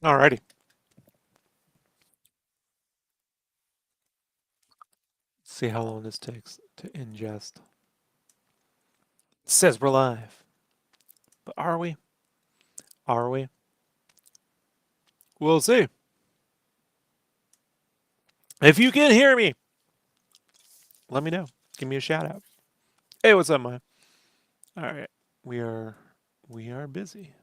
Alrighty. See how long this takes to ingest. It says we're live. But are we? Are we? We'll see. If you can hear me, let me know. Give me a shout out. Hey, what's up, man? Alright. We are we are busy.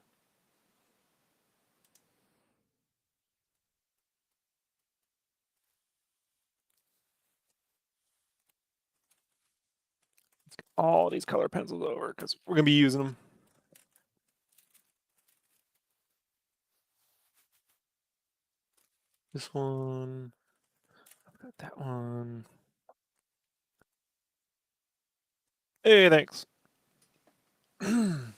All these color pencils over because we're gonna be using them. This one. I've got that one. Hey, thanks. And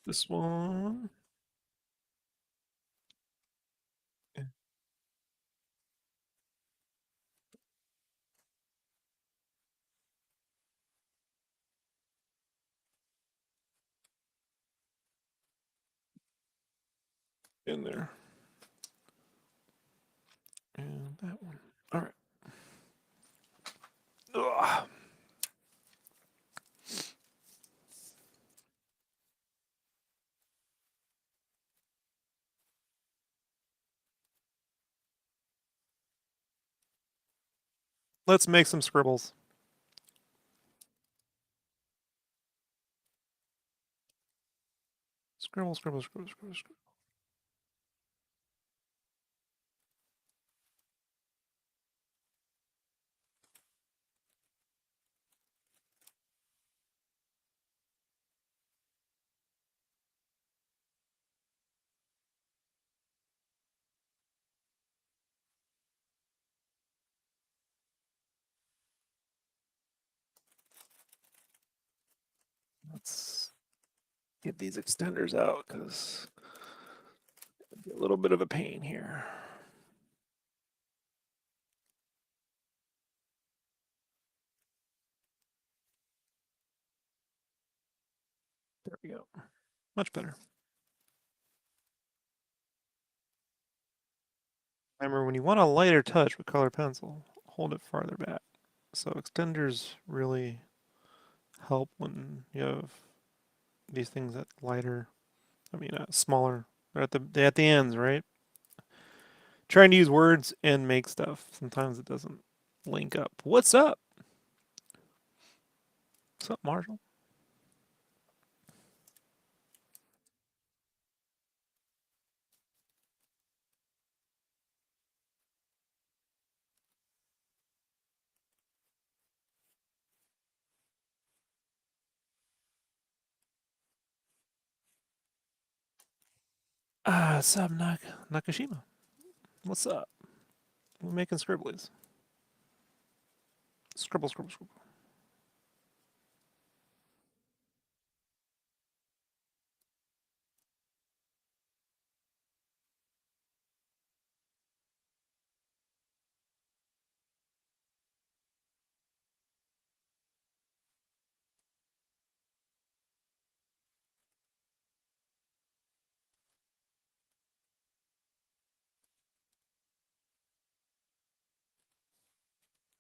this one. In there. And that one. Alright. Ugh. Let's make some scribbles. Scribble, scribble, scribble, scribble, scribble. Let's get these extenders out because a little bit of a pain here. There we go. Much better. Remember, when you want a lighter touch with color pencil, hold it farther back. So extenders really help when you have these things that lighter. I mean, smaller. They're at the ends, right? Trying to use words and make stuff. Sometimes it doesn't link up. What's up? What's up, Marshall? What's up, Nakashima? What's up? We're making scribblies. Scribble, scribble, scribble.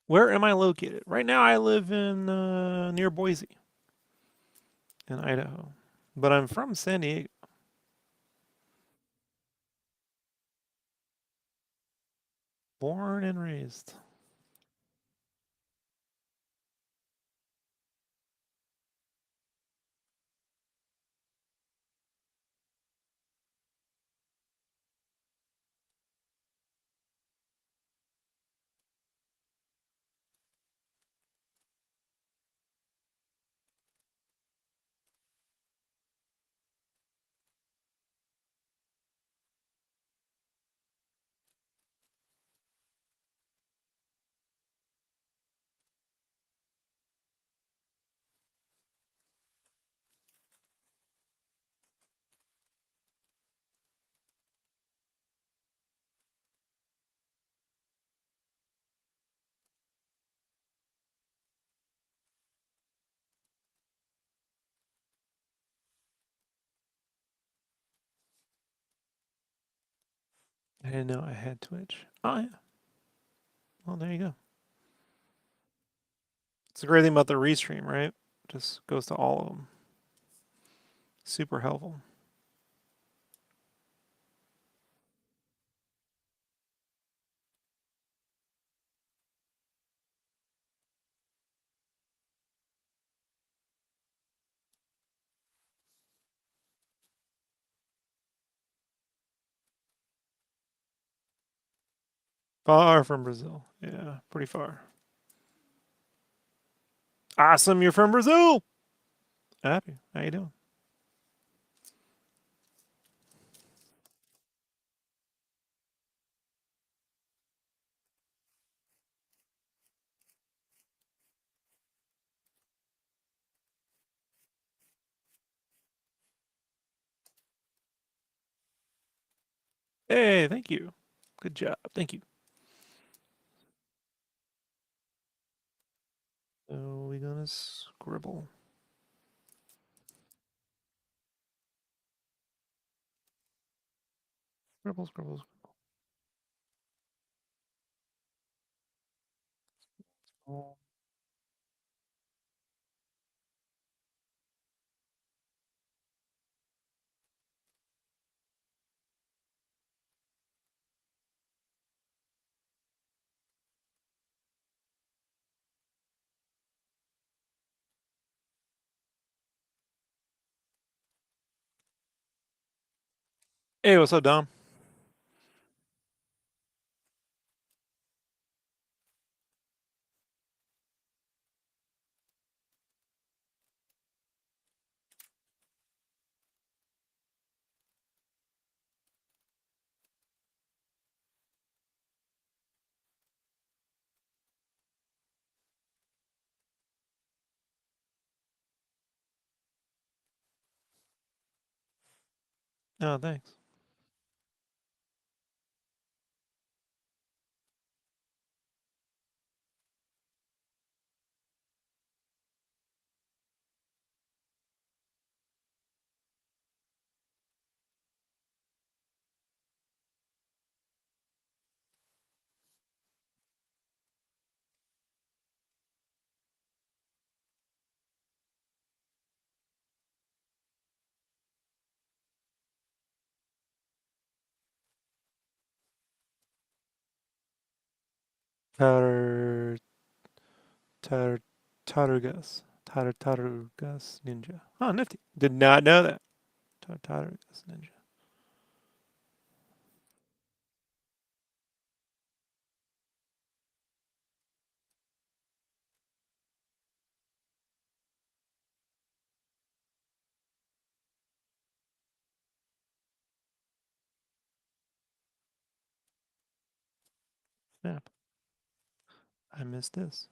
Where am I located? Right now, I live in near Boise, in Idaho, but I'm from San Diego. Born and raised. I didn't know I had Twitch. Oh yeah. Well, there you go. It's a great thing about the restream, right? Just goes to all of them. Super helpful. Far from Brazil. Yeah, pretty far. Awesome, you're from Brazil. Happy. How you doing? Hey, thank you. Good job. Thank you. So we gonna scribble. Scribble, scribble, scribble. Hey, what's up, Dom? Oh, thanks. Tatter, tatter, Tarugas. Tarugas Ninja. Oh, nifty. Did not know that. Tarugas Ninja. Snap. I missed this.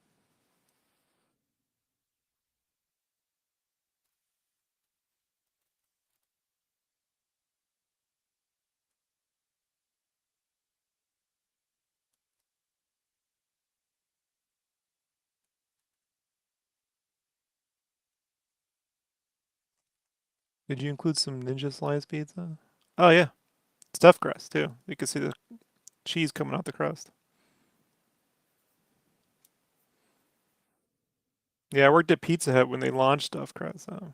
Did you include some ninja slice pizza? Oh yeah, stuffed crust too. You can see the cheese coming out the crust. Yeah, I worked at Pizza Hut when they launched stuffed crust. So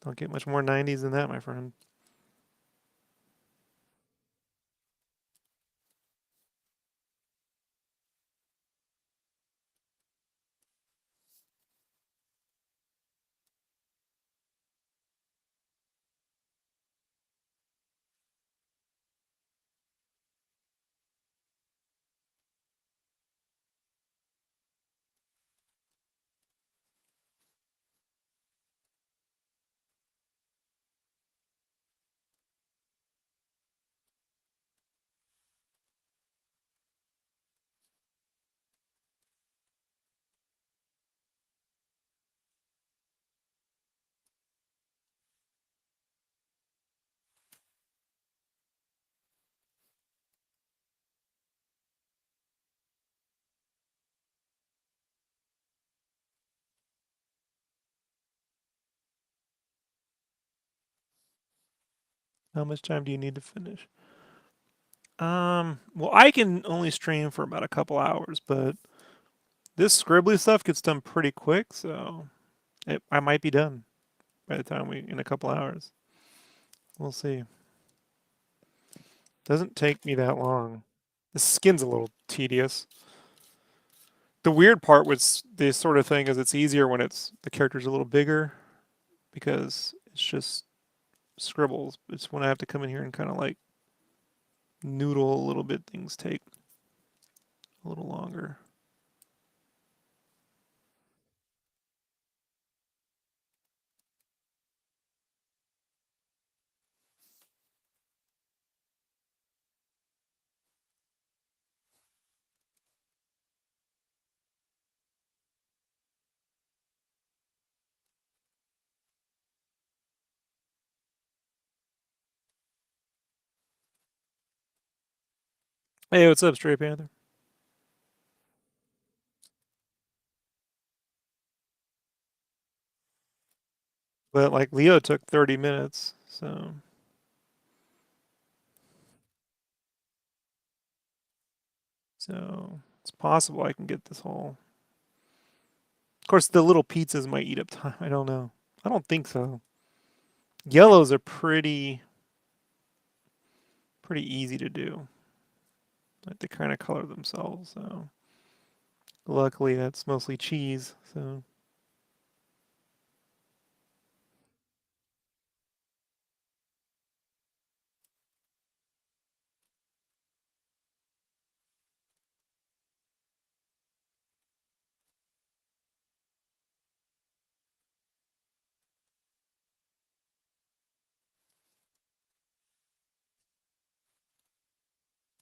don't get much more 90s than that, my friend. How much time do you need to finish? Well, I can only stream for about a couple hours, but this Scribbly stuff gets done pretty quick, so I might be done by the time in a couple hours. We'll see. Doesn't take me that long. The skin's a little tedious. The weird part with this sort of thing is it's easier when the character's a little bigger because it's just scribbles. It's when I have to come in here and kind of like noodle a little bit, things take a little longer. Hey, what's up, Stray Panther? But like Leo took 30 minutes, so it's possible I can get this whole. Of course, the little pizzas might eat up time. I don't know. I don't think so. Yellows are pretty easy to do. Like they kind of color themselves. So luckily, that's mostly cheese.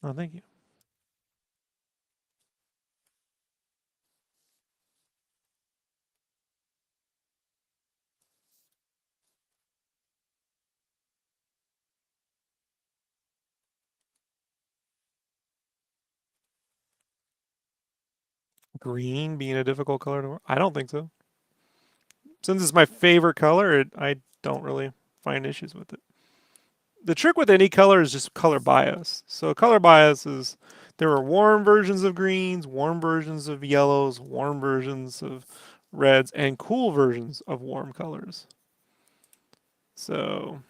Oh, thank you. Green being a difficult color to wear? I don't think so. Since it's my favorite color, I don't really find issues with it. The trick with any color is just color bias. So color bias is there are warm versions of greens, warm versions of yellows, warm versions of reds, and cool versions of warm colors. So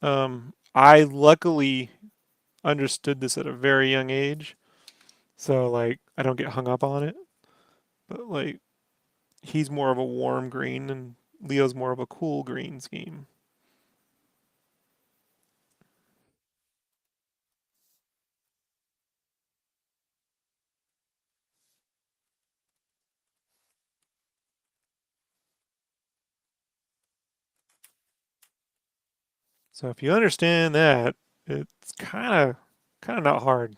I luckily understood this at a very young age. So like I don't get hung up on it. But like he's more of a warm green and Leo's more of a cool green scheme. So if you understand that, it's kind of not hard.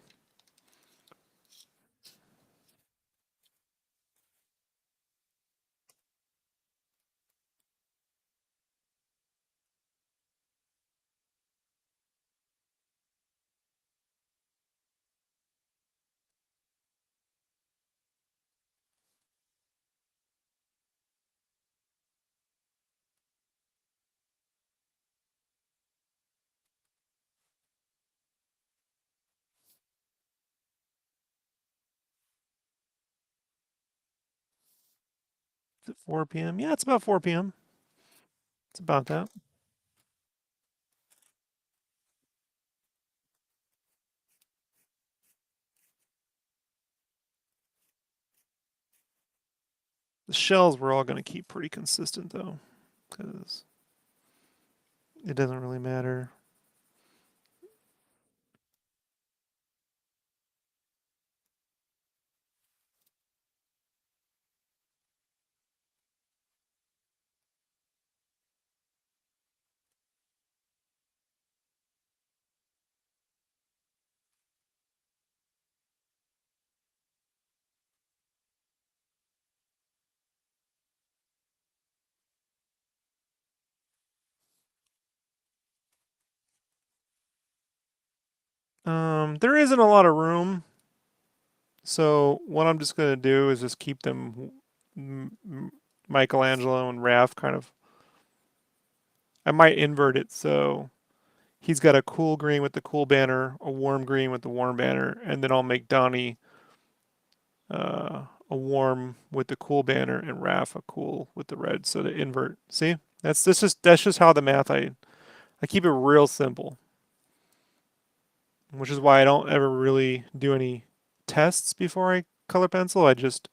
Is it 4 p.m.? Yeah, it's about 4 p.m. It's about that. The shells we're all going to keep pretty consistent though, because it doesn't really matter. There isn't a lot of room, so what I'm just going to do is just keep them Michelangelo and Raph kind of. I might invert it so he's got a cool green with the cool banner, a warm green with the warm banner, and then I'll make Donnie a warm with the cool banner and Raph a cool with the red. So to invert. See, that's just how the math I keep it real simple, which is why I don't ever really do any tests before I color pencil. I just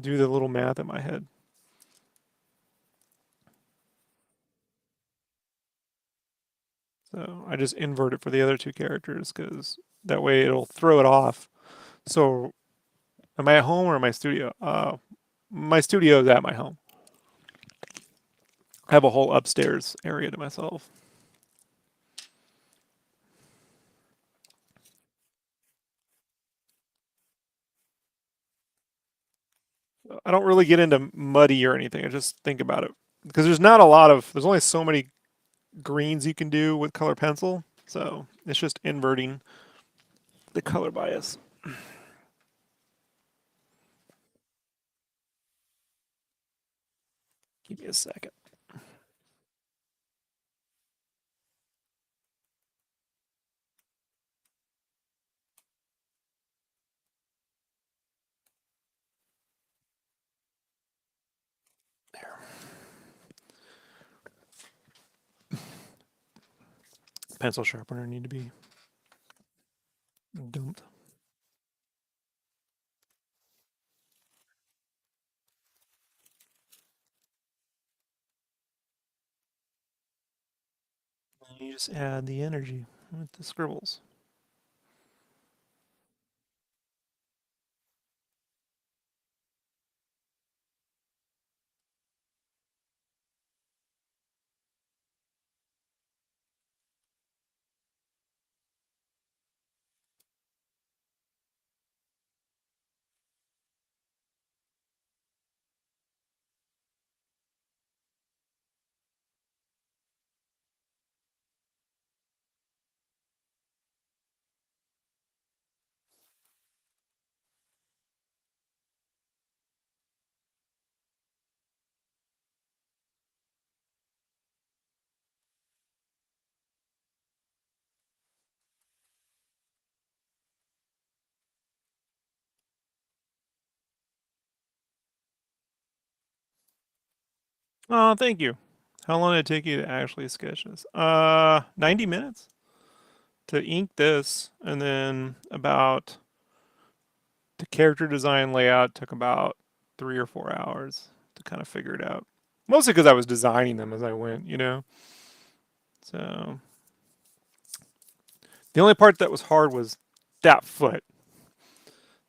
do the little math in my head. So I just invert it for the other two characters because that way it'll throw it off. So am I at home or am I studio? My studio is at my home. I have a whole upstairs area to myself. I don't really get into muddy or anything. I just think about it because there's not a lot of. There's only so many greens you can do with color pencil. So it's just inverting the color bias. Give me a second. There. Pencil sharpener need to be dumped. You just add the energy with the scribbles. Oh, thank you. How long did it take you to actually sketch this? 90 minutes to ink this, and then about the character design layout took about 3 or 4 hours to kind of figure it out. Mostly because I was designing them as I went, you know. So the only part that was hard was that foot.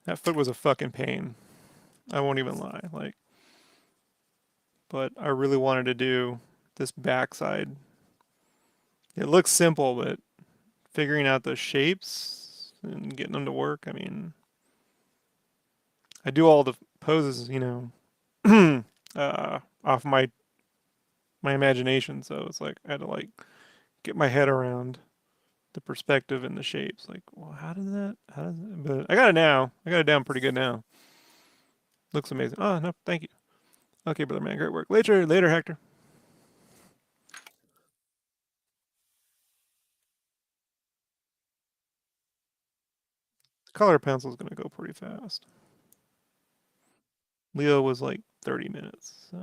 That foot was a fucking pain. I won't even lie. Like, but I really wanted to do this backside. It looks simple, but figuring out the shapes and getting them to work. I mean, I do all the poses, you know, off my imagination. So it's like I had to like get my head around the perspective and the shapes. Like, well, how does that? How does that? But I got it now. I got it down pretty good now. Looks amazing. Oh no, thank you. Okay, brother man, great work. Later, Hector. Color pencil's gonna go pretty fast. Leo was like 30 minutes, so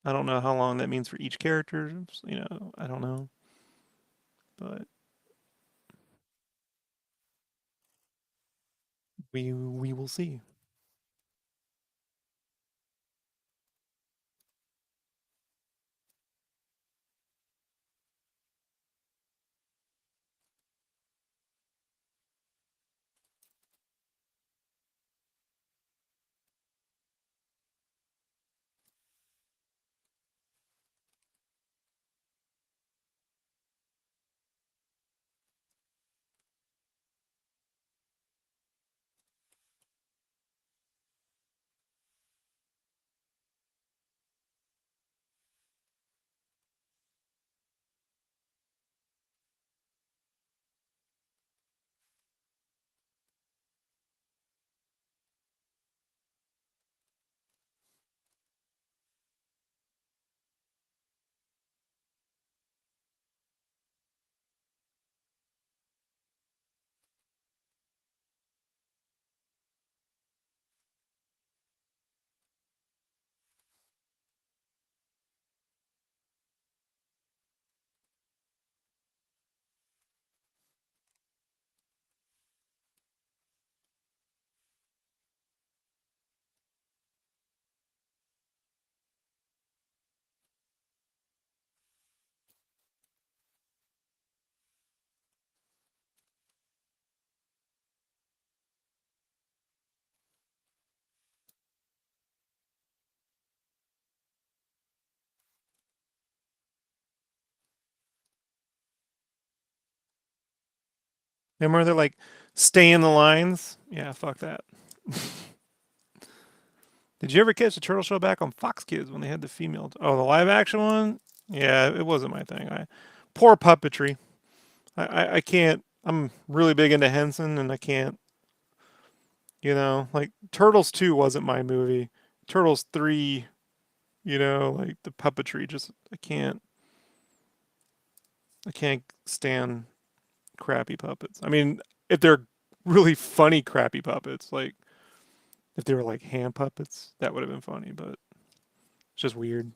I don't know how long that means for each character. You know, I don't know, but we will see. Remember they're like, stay in the lines? Yeah, fuck that. Did you ever catch the Turtle Show back on Fox Kids when they had the female? Oh, the live action one? Yeah, it wasn't my thing. Poor puppetry. I can't. I'm really big into Henson, and I can't. Like Turtles 2 wasn't my movie. Turtles 3, like the puppetry, just I can't stand crappy puppets. I mean, if they're really funny crappy puppets, like if they were like hand puppets, that would have been funny, but it's just weird,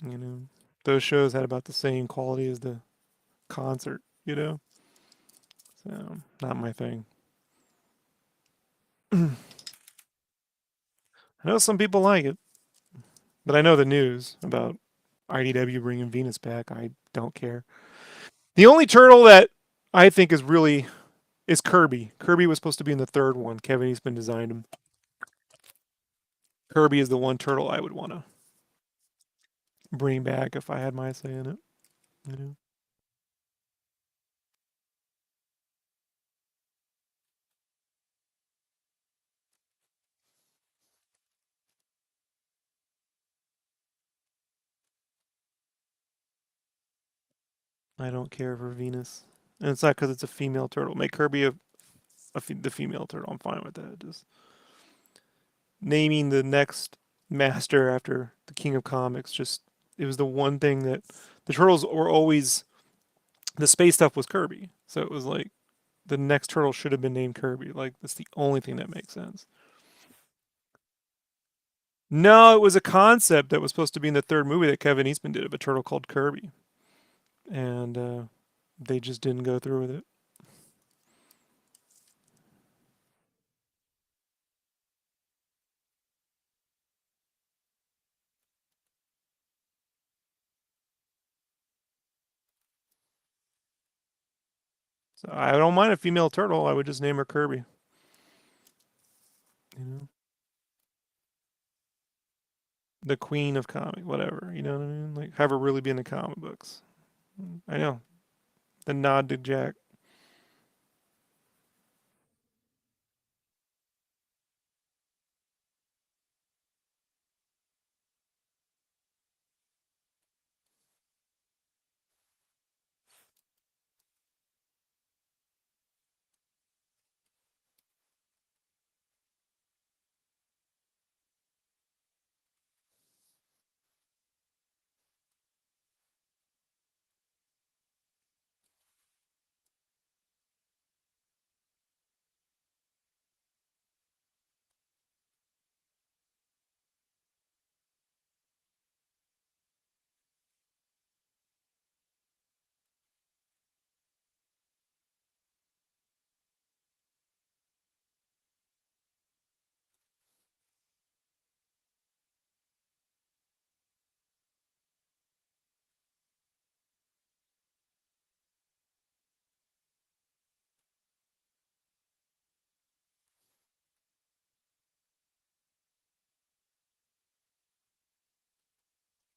you know. Those shows had about the same quality as the concert. So, not my thing. I know some people like it, but I know the news about IDW bringing Venus back. I don't care. The only turtle that I think is Kirby. Kirby was supposed to be in the third one. Kevin Eastman designed him. Kirby is the one turtle I would want to bring back if I had my say in it. You know, I don't care for Venus, and it's not because it's a female turtle. Make Kirby the female turtle. I'm fine with that. Just naming the next master after the King of Comics. Just it was the one thing that the turtles were always the space stuff was Kirby, so it was like the next turtle should have been named Kirby. Like that's the only thing that makes sense. No, it was a concept that was supposed to be in the third movie that Kevin Eastman did of a turtle called Kirby, and they just didn't go through with it. So I don't mind a female turtle. I would just name her Kirby. You know, the queen of comic, whatever. You know what I mean? Like have her really be in the comic books. I know the nod to Jack.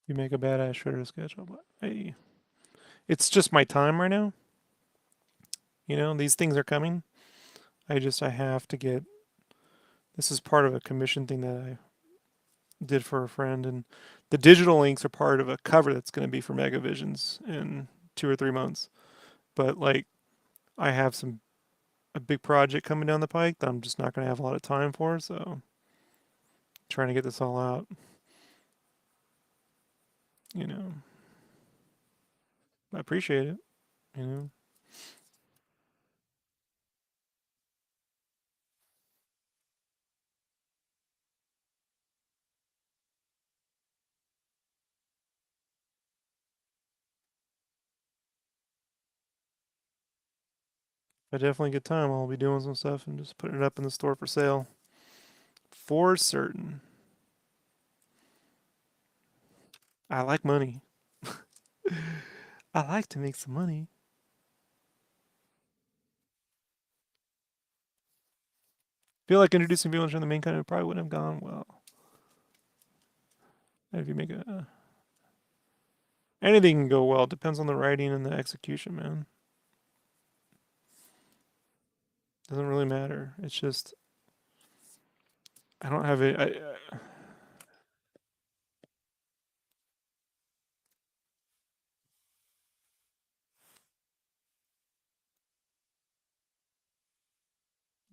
You make a badass shredder schedule, but hey, it's just my time right now. These things are coming. I have to get. This is part of a commission thing that I did for a friend, and the digital inks are part of a cover that's going to be for Megavisions in 2 or 3 months. But like, I have a big project coming down the pike that I'm just not going to have a lot of time for. So trying to get this all out. You know, I appreciate it. You know, if I definitely get time, I'll be doing some stuff and just putting it up in the store for sale. For certain. I like money. I like to make some money. Feel like introducing people to the main content probably wouldn't have gone well. If you make anything can go well. It depends on the writing and the execution, man. Doesn't really matter. It's just I don't have it.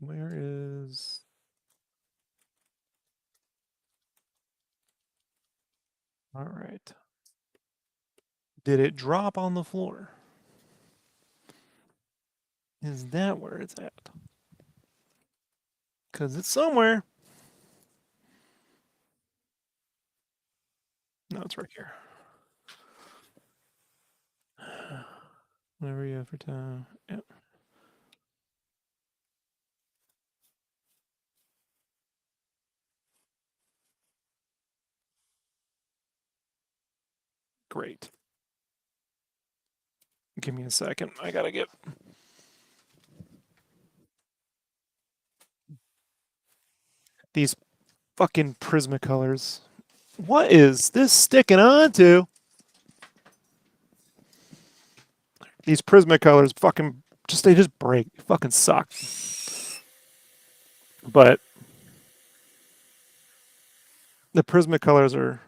Where is? All right. Did it drop on the floor? Is that where it's at? Because it's somewhere. No, it's right here. Whenever you have for time. Yep. Great. Give me a second. I gotta get these fucking Prismacolors. What is this sticking on to? These Prismacolors fucking just they just break. They fucking suck. But the Prismacolors are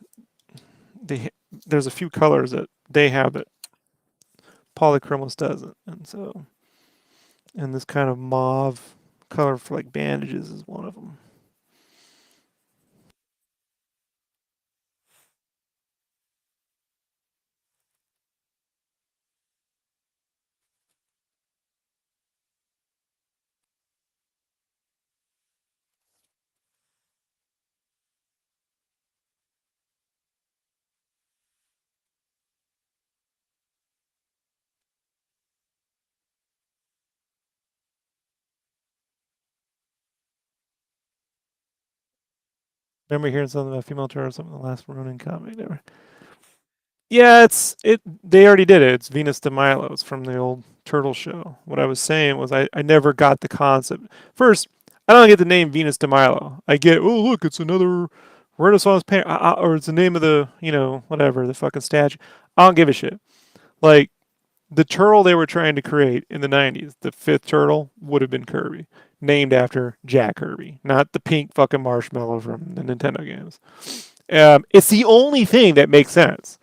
they there's a few colors that they have that Polychromos doesn't. And this kind of mauve color for like bandages is one of them. Remember hearing something about female turtle or something in the last Ronin comic? Never. Yeah, it's it. They already did it. It's Venus de Milo. It's from the old Turtle show. What I was saying was I never got the concept. First, I don't get the name Venus de Milo. I get, oh look, it's another Renaissance painter, or it's the name of the whatever the fucking statue. I don't give a shit. Like the turtle they were trying to create in the '90s, the fifth turtle would have been Kirby, named after Jack Kirby, not the pink fucking marshmallow from the Nintendo games. It's the only thing that makes sense.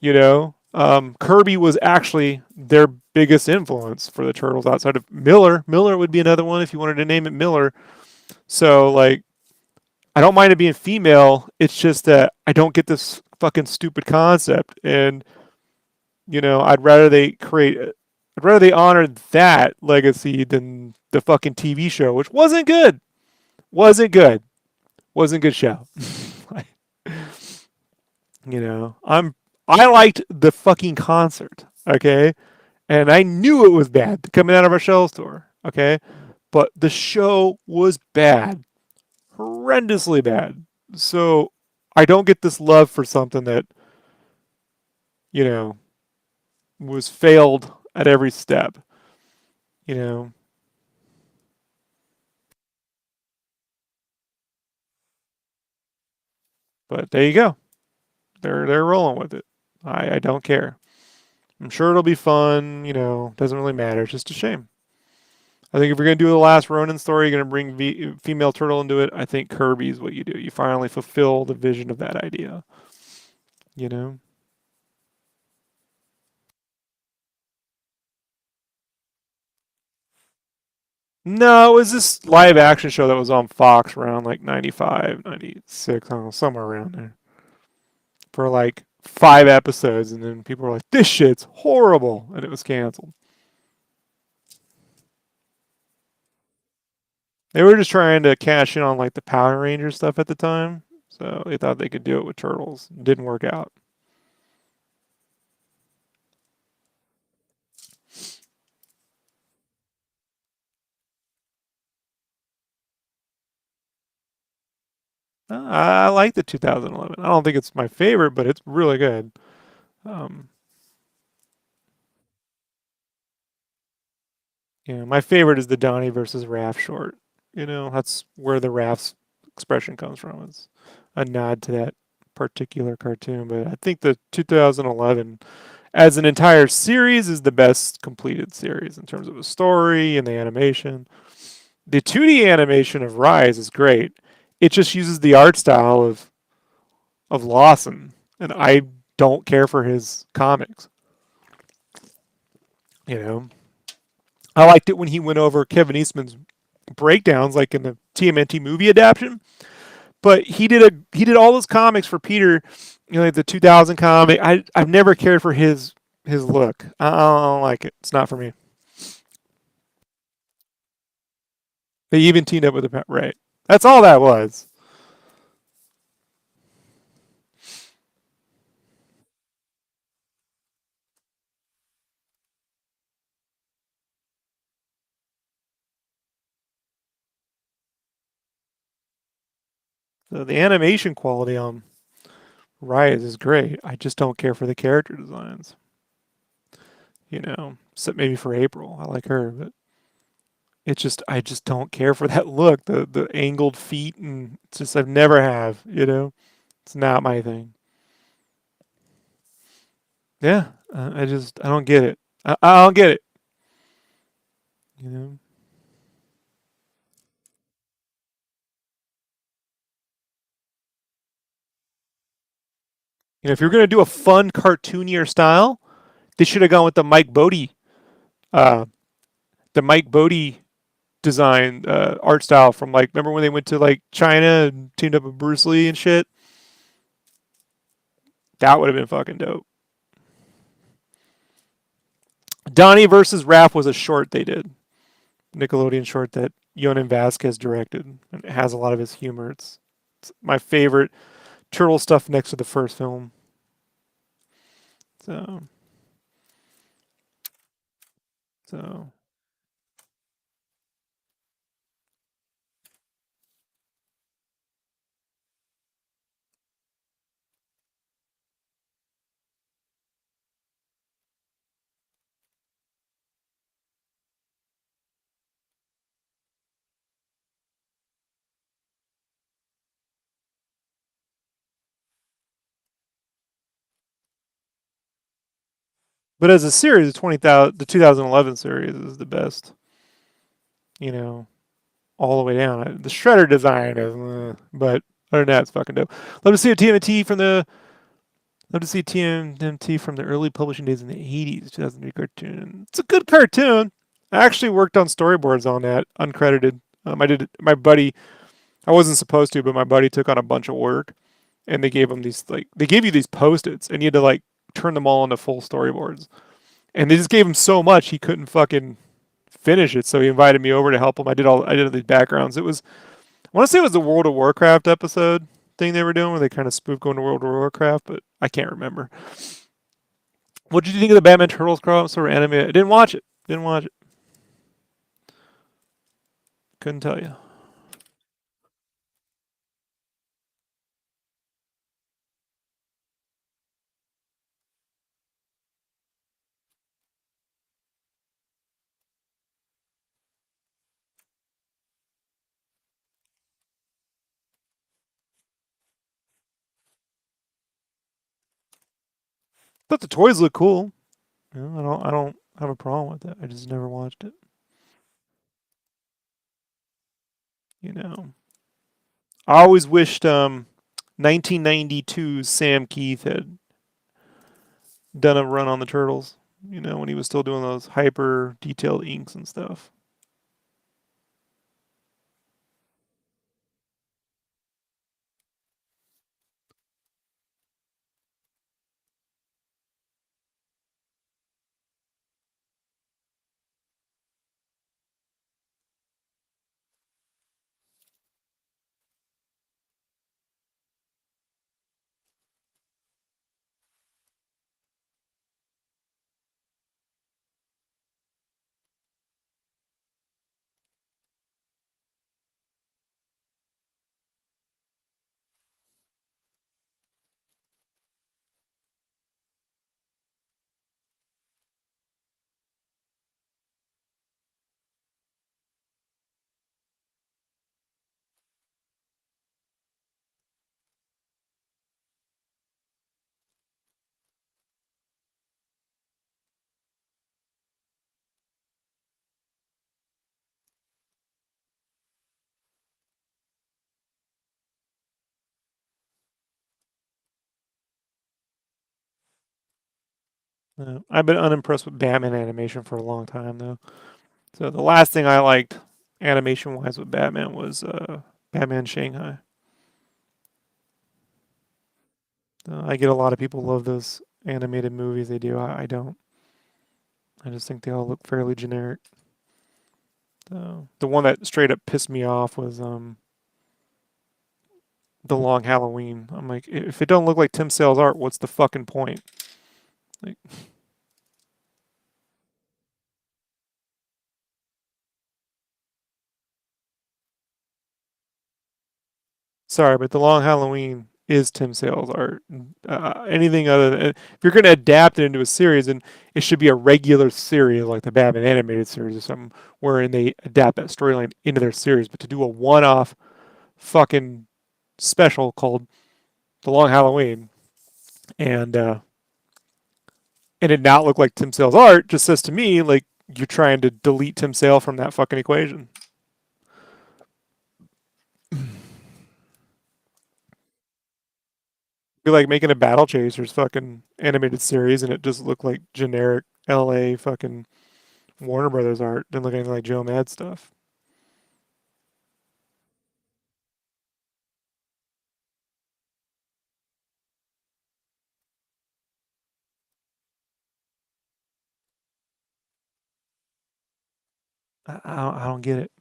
Kirby was actually their biggest influence for the Turtles outside of Miller. Miller would be another one if you wanted to name it Miller. So, like, I don't mind it being female. It's just that I don't get this fucking stupid concept. And, I'd rather they honored that legacy than the fucking TV show, which wasn't good. Wasn't good. Wasn't a good show. I liked the fucking concert, okay? And I knew it was bad coming out of our shell store, okay? But the show was bad, horrendously bad. So I don't get this love for something that, you know, was failed at every step, you know. But there you go. They're rolling with it. I don't care. I'm sure it'll be fun, doesn't really matter. It's just a shame. I think if you're going to do the last Ronin story, you're going to bring female turtle into it. I think Kirby's what you do. You finally fulfill the vision of that idea. You know? No, it was this live action show that was on Fox around like 95, 96, I don't know, somewhere around there. For like 5 episodes, and then people were like, this shit's horrible, and it was canceled. They were just trying to cash in on like the Power Ranger stuff at the time, so they thought they could do it with Turtles. It didn't work out. I like the 2011. I don't think it's my favorite, but it's really good. Um, my favorite is the Donnie versus Raph short. That's where the Raph's expression comes from. It's a nod to that particular cartoon. But I think the 2011 as an entire series is the best completed series in terms of the story and the animation. the 2D animation of Rise is great. It just uses the art style of Lawson, and I don't care for his comics. You know, I liked it when he went over Kevin Eastman's breakdowns, like in the TMNT movie adaptation. But he did all those comics for Peter, like the 2000 comic. I've never cared for his look. I don't like it. It's not for me. They even teamed up with the right. That's all that was. So the animation quality on Riot is great. I just don't care for the character designs. Except maybe for April. I like her, but I just don't care for that look. The angled feet, and it's just I've never have. It's not my thing. Yeah, I don't get it. I don't get it. You know. If you're gonna do a fun cartoonier style, they should have gone with uh, the Mike Bodie design art style from like remember when they went to like China and teamed up with Bruce Lee and shit. That would have been fucking dope. Donnie versus Raph was a short they did, Nickelodeon short that Yonan Vasquez directed, and it has a lot of his humor. It's my favorite turtle stuff next to the first film. So so, but as a series, the 2011 series is the best. You know, all the way down. The Shredder design is, but other than that, it's fucking dope. Love to see a TMNT from the Love to see TMNT from the early publishing days in the 80s, 2003 cartoon. It's a good cartoon. I actually worked on storyboards on that, uncredited. I did my buddy. I wasn't supposed to, but my buddy took on a bunch of work, and they gave you these post-its, and you had to like turn them all into full storyboards. And they just gave him so much he couldn't fucking finish it, so he invited me over to help him. I did all these backgrounds. I want to say it was the World of Warcraft episode thing they were doing where they kind of spoofed going to World of Warcraft, but I can't remember. What did you think of the Batman Turtles crossover anime? I didn't watch it. Didn't watch it. Couldn't tell you. Thought the toys look cool. I don't have a problem with it. I just never watched it. You know. I always wished 1992's Sam Keith had done a run on the Turtles. When he was still doing those hyper detailed inks and stuff. I've been unimpressed with Batman animation for a long time though. So the last thing I liked animation wise with Batman was Batman Shanghai. I get a lot of people love those animated movies they do. I don't. I just think they all look fairly generic. The one that straight up pissed me off was the Long Halloween. I'm like, if it don't look like Tim Sale's art, what's the fucking point? Like, sorry, but the Long Halloween is Tim Sale's art. Anything other than if you're going to adapt it into a series, and it should be a regular series like the Batman animated series or something, wherein they adapt that storyline into their series. But to do a one-off fucking special called the Long Halloween and it not look like Tim Sale's art just says to me like you're trying to delete Tim Sale from that fucking equation. Be like making a Battle Chasers fucking animated series and it just looked like generic LA fucking Warner Brothers art. Didn't look anything like Joe Mad stuff. I don't get it.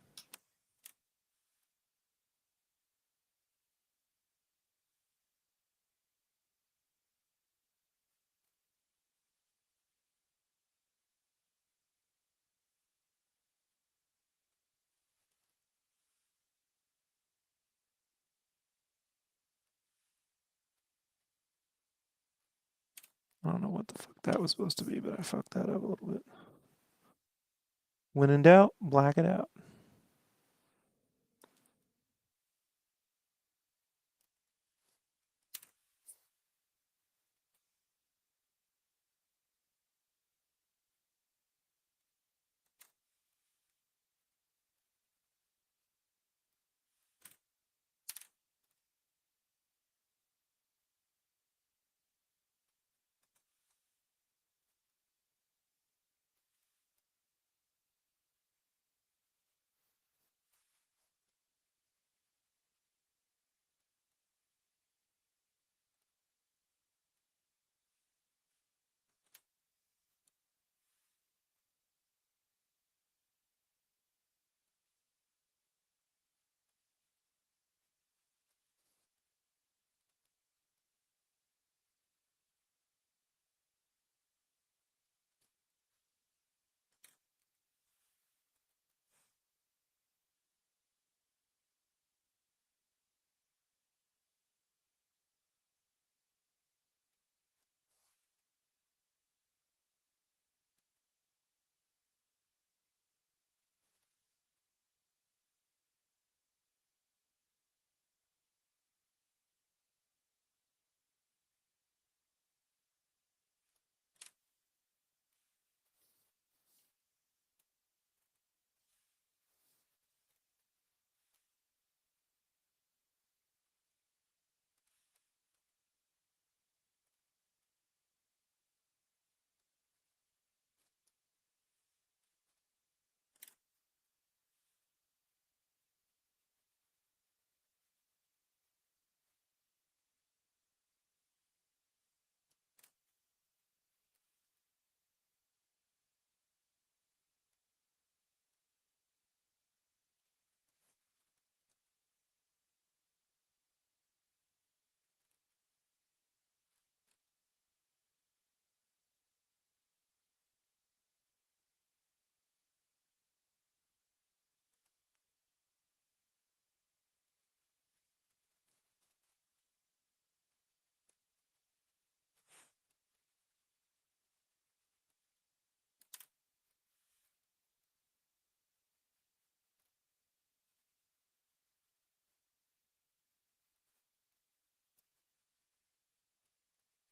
I don't know what the fuck that was supposed to be, but I fucked that up a little bit. When in doubt, black it out.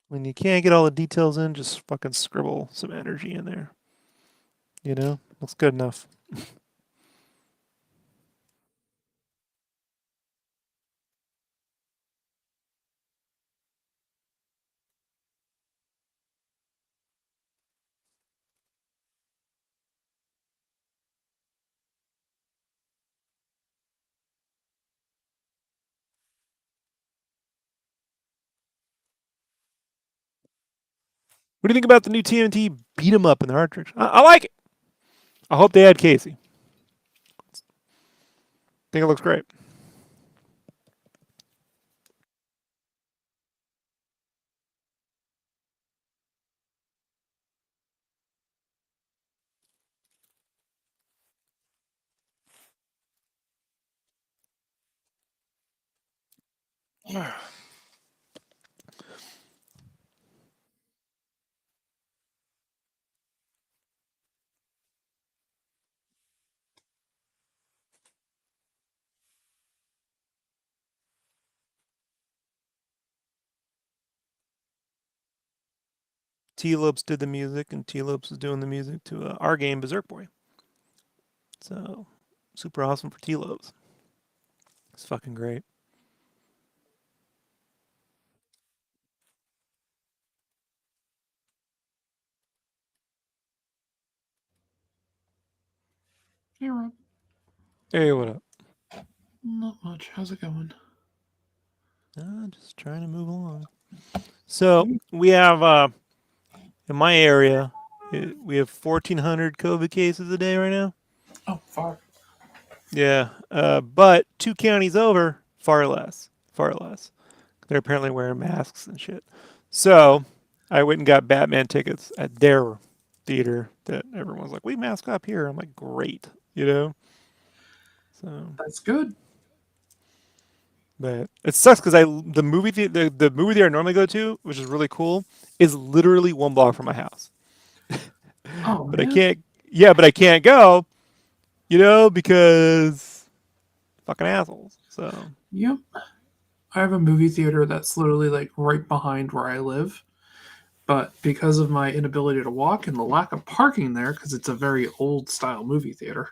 When you can't get all the details in, just fucking scribble some energy in there. You know, looks good enough. What do you think about the new TMNT beat 'em up in the art direction? I like it. I hope they add Casey. I think it looks great. T Lopes did the music, and T Lopes is doing the music to our game Berserk Boy. So super awesome for T Lopes. It's fucking great. Hey, Rob. Hey, what up? Not much. How's it going? Just trying to move along. So we have in my area, we have 1,400 COVID cases a day right now. Oh, far. Yeah, but 2 counties over, far less, far less. They're apparently wearing masks and shit. So I went and got Batman tickets at their theater. That everyone's like, we mask up here. I'm like, great, you know. So, That's good. but it sucks because the movie theater I normally go to, which is really cool, is literally 1 block from my house. Oh, But I man. can't. Yeah, but I can't go, because fucking assholes. So Yep. I have a movie theater that's literally like right behind where I live. But because of my inability to walk and the lack of parking there, because it's a very old style movie theater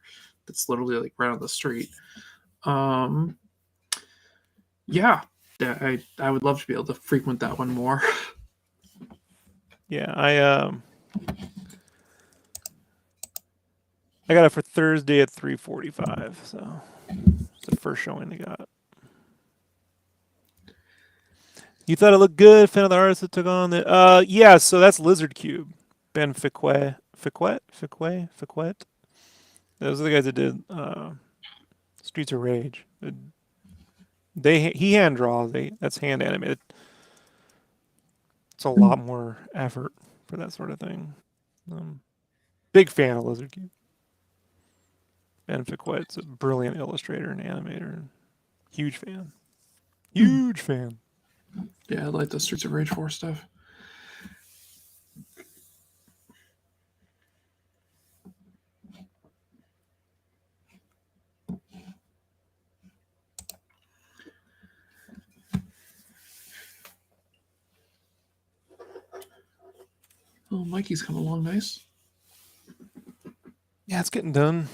that's literally like right on the street, um, yeah, I would love to be able to frequent that one more. yeah, I got it for Thursday at 3:45. So it's the first showing they got. You thought it looked good? Fan of the artist that took on the. Yeah. So that's Lizard Cube, Ben Fiquet. Those are the guys that did Streets of Rage. He hand draws. That's hand animated. It's a lot more effort for that sort of thing. Um, Big fan of Lizard Cube. Ben Fiquet's a brilliant illustrator and animator. Huge fan. Huge fan. Yeah, I like the Streets of Rage 4 stuff. Oh, Mikey's coming along nice. Yeah, it's getting done.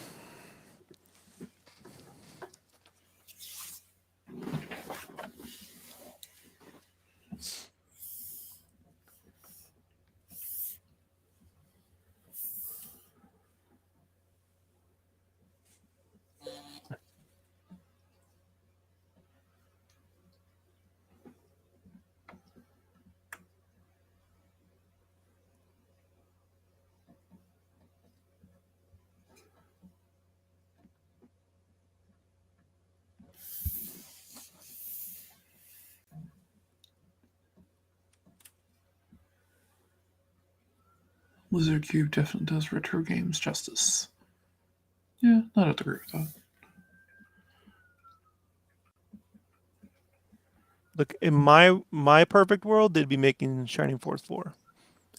Lizard Cube definitely does retro games justice. Yeah, I'd have to agree with that. Look, in my perfect world, they'd be making Shining Force 4.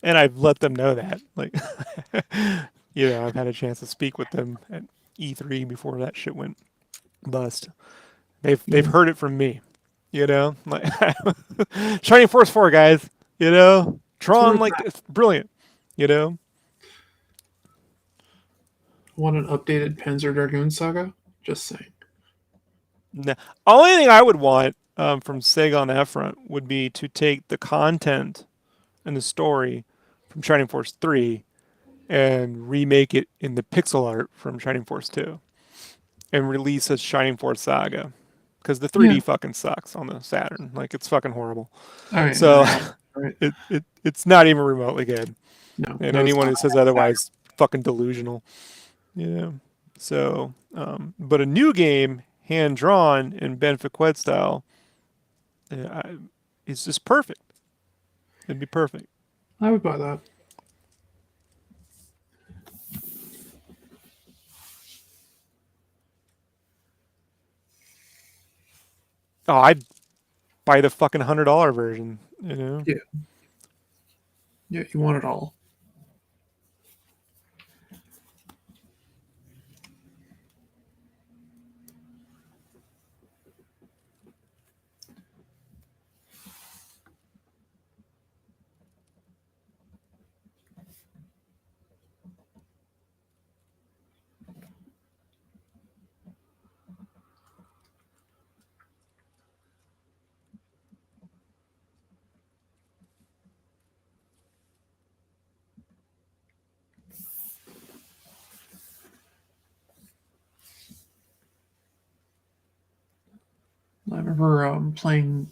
And I've let them know that. Like, I've had a chance to speak with them at E3 before that shit went bust. They've Yeah. heard it from me. Like Shining Force 4, guys. That's where Tron, it's like, at. it's brilliant. You know, Want an updated Panzer Dragoon saga? Just saying. the only thing I would want from Sega on that front would be to take the content and the story from Shining Force 3 and remake it in the pixel art from Shining Force 2 and release a Shining Force Saga because the Yeah. 3D fucking sucks on the Saturn. Like, it's fucking horrible. All right, no, So yeah. Right? It's not even remotely good. No, And no, it's anyone not. who says otherwise, fucking delusional. Yeah. So, but a new game, hand drawn in Ben Fiquet style, I, it's just perfect. It'd be perfect. I would buy that. Oh, I'd buy the fucking $100 version. You know. Yeah, yeah, you want it all. I remember playing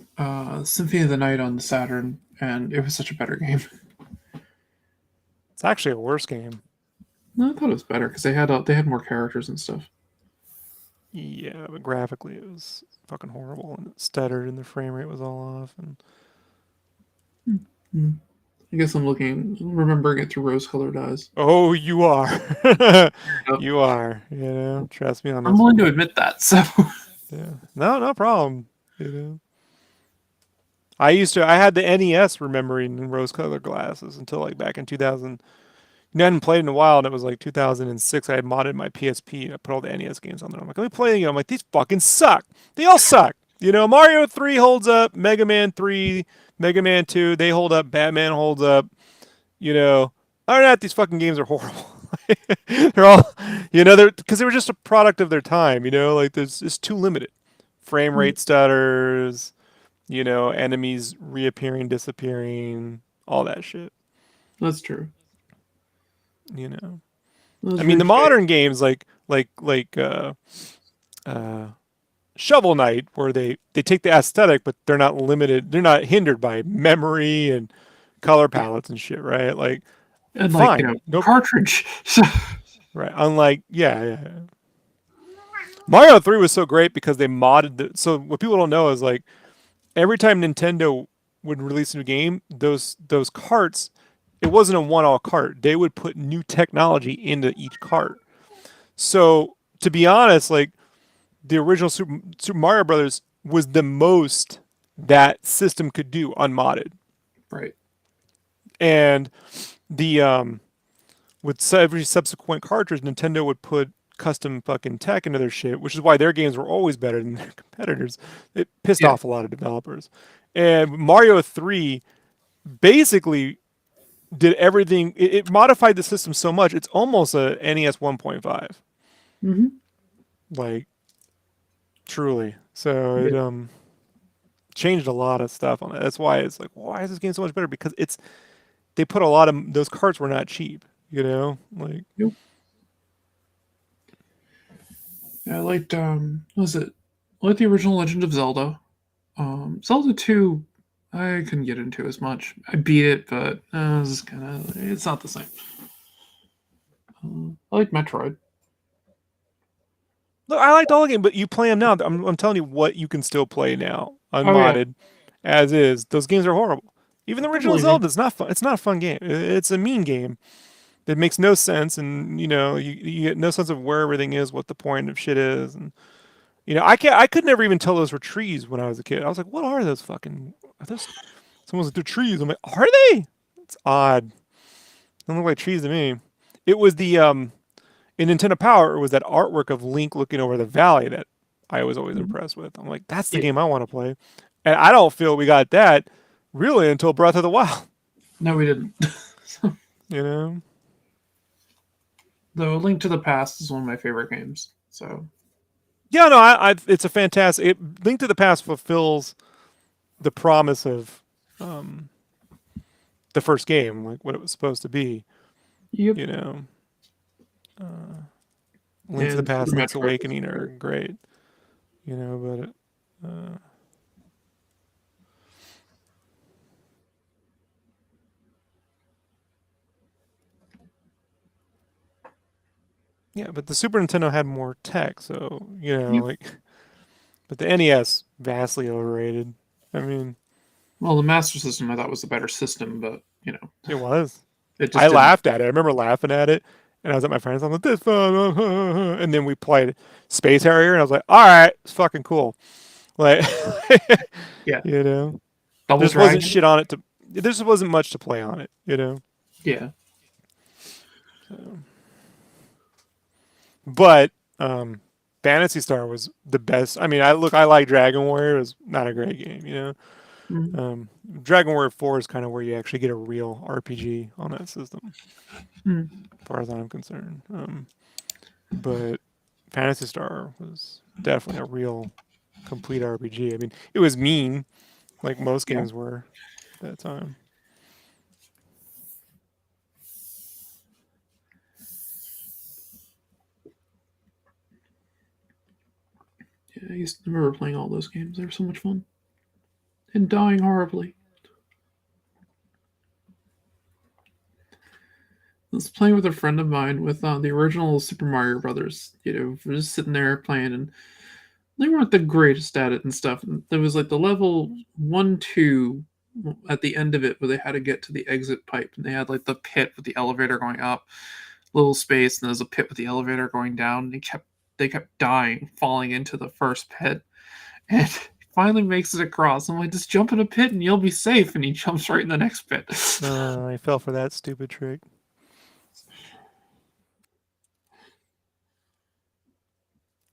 Symphony of the Night on the Saturn, and it was such a better game. It's actually a worse game. No, I thought it was better because they had more characters and stuff. Yeah, but graphically it was fucking horrible, and it stuttered, and the frame rate was all off. And Hmm. I guess I'm remembering it through rose-colored eyes. oh, you are, Yep. you are. You know, trust me on I'm this willing to one. admit that. So, Yeah, no problem. You know, I had the NES remembering rose-colored glasses until like back in 2000. I hadn't played in a while, and it was like 2006. I had modded my PSP, and I put all the NES games on there. I'm like, let me play again. I'm like, these fucking suck. They all suck. You know, Mario 3 holds up, Mega Man 3, Mega Man 2, they hold up, Batman holds up. You know, other than that, these fucking games are horrible. They're all, they're because they were just a product of their time. You know, like there's it's too limited. Frame rate stutters. Enemies reappearing, disappearing, all that shit. that's true. You know, That's I mean, very the true. modern games uh, Shovel Knight, where they take the aesthetic, but they're not limited. They're not hindered by memory and color palettes and shit, right? Like, And like, fine, no, cartridge. So, right? Unlike, yeah. Mario 3 was so great because they modded the. So what people don't know is like every time Nintendo would release a new game, those carts, it wasn't a one-all cart. They would put new technology into each cart. So to be honest, like the original Super Mario Brothers was the most that system could do unmodded, right. and the with every subsequent cartridge, Nintendo would put custom fucking tech into their shit, which is why their games were always better than their competitors. It pissed Yeah. off a lot of developers, and Mario 3 basically did everything. It modified the system so much it's almost a NES 1.5, Hmm. like truly. So it Yeah. changed a lot of stuff on it. That's why it's like, why is this game so much better? Because they put a lot of those carts were not cheap. Like Yep. Yeah, I liked what was it? I liked the original Legend of Zelda. Zelda 2, I couldn't get into as much. I beat it, but it's not the same. I like Metroid. look, I liked all the game, but you play them now. I'm telling you what you can still play now, Oh yeah, unmodded, as is. Those games are horrible. Even the I original believe you. Zelda is not fun. It's not a fun game. It's a mean game that makes no sense, and you get no sense of where everything is, what the point of shit is, and I could never even tell those were trees when I was a kid. I was like, what are those fucking? Are those? Someone's like, they're trees. I'm like, are they? It's odd. They don't look like trees to me. It was the in Nintendo Power. It was that artwork of Link looking over the valley that I was always Mhm. impressed with. I'm like, that's the Yeah. game I want to play, and I don't feel we got that really until Breath of the Wild. No, we didn't. You know? Though Link to the Past is one of my favorite games. So Yeah, no, it's a fantastic. Link to the Past fulfills the promise of um, the first game, like what it was supposed to be. yep. You know, uh, Link to the And Super Past, Link's Metroid was Awakening are great. great. But Yeah, but the Super Nintendo had more tech, so Yep. like. But the NES vastly overrated. I mean, Well, the Master System I thought was the better system, but it was. it I just didn't. laughed at it. I remember laughing at it, and I was at my friends. I'm like, "This fun," and then we played Space Harrier, and I was like, "All right, it's fucking cool." Like, Yeah, you know, there Double just wasn't Dragon. shit on it to. There just wasn't much to play on it. Yeah. So, but um, Fantasy Star was the best. I mean, I like Dragon Warrior. It was not a great game. Mm. Dragon Warrior 4 is kind of where you actually get a real RPG on that system, Mm. as far as I'm concerned. But Fantasy Star was definitely a real complete RPG. I mean, it was mean, like most Yeah. games were at that time. Yeah. I used to remember playing all those games. They were so much fun and dying horribly. I was playing with a friend of mine with the original Super Mario Brothers. We're just sitting there playing, and they weren't the greatest at it and stuff. And there was like the level 1, 2 at the end of it where they had to get to the exit pipe, and they had like the pit with the elevator going up, little space, and there's a pit with the elevator going down. And they kept dying, falling into the first pit, and he finally makes it across. I'm like, just jump in a pit and you'll be safe. And he jumps right in the next pit. I fell for that stupid trick.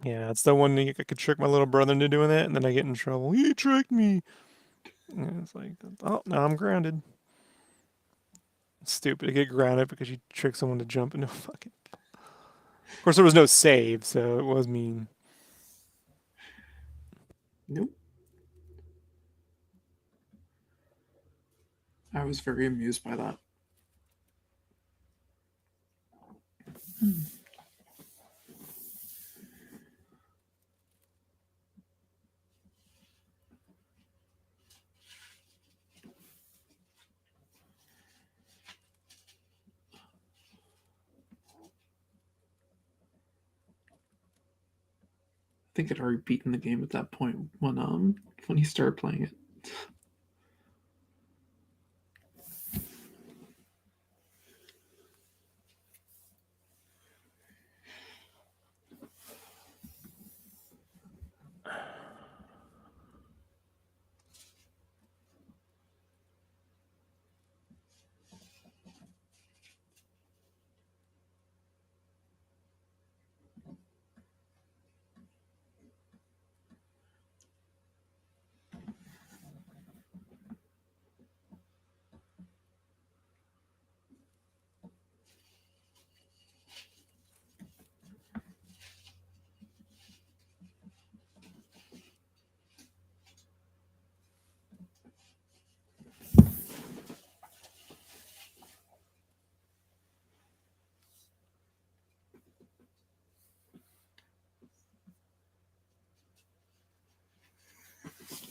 Yeah, it's the one thing I could trick my little brother into doing that, and then I get in trouble. He tricked me. And it's like, oh, now I'm grounded. Stupid to get grounded because you trick someone to jump into a fucking. Of course, there was no save, so it was mean. Nope. I was very amused by that. I think I'd already beaten the game at that point when he started playing it.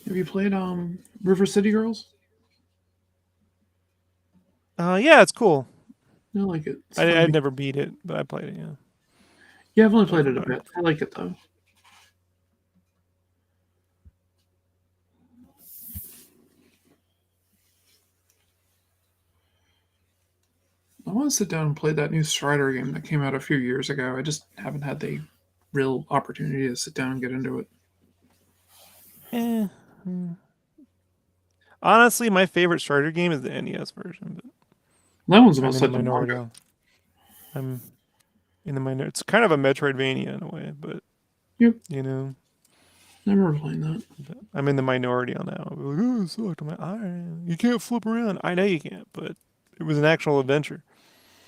Have you played River City Girls? Yeah, it's cool. I like it. It's I fun. I'd never beat it, but I played it. Yeah, Yeah, I've only played played for it a about. bit. I like it though. I want to sit down and play that new Strider game that came out a few years ago. I just haven't had the real opportunity to sit down and get into it. Eh. hmm. Honestly, my favorite starter game is the NES version, but That one's I'm in almost the like the minority manga. on. I'm in the minority. It's kind of a Metroidvania in a way, but Yep, you know, I remember playing that. but I'm in the minority on that one. Like, oh, it sucked. I'm like, all right, you can't flip around. I know you can't, but it was an actual adventure.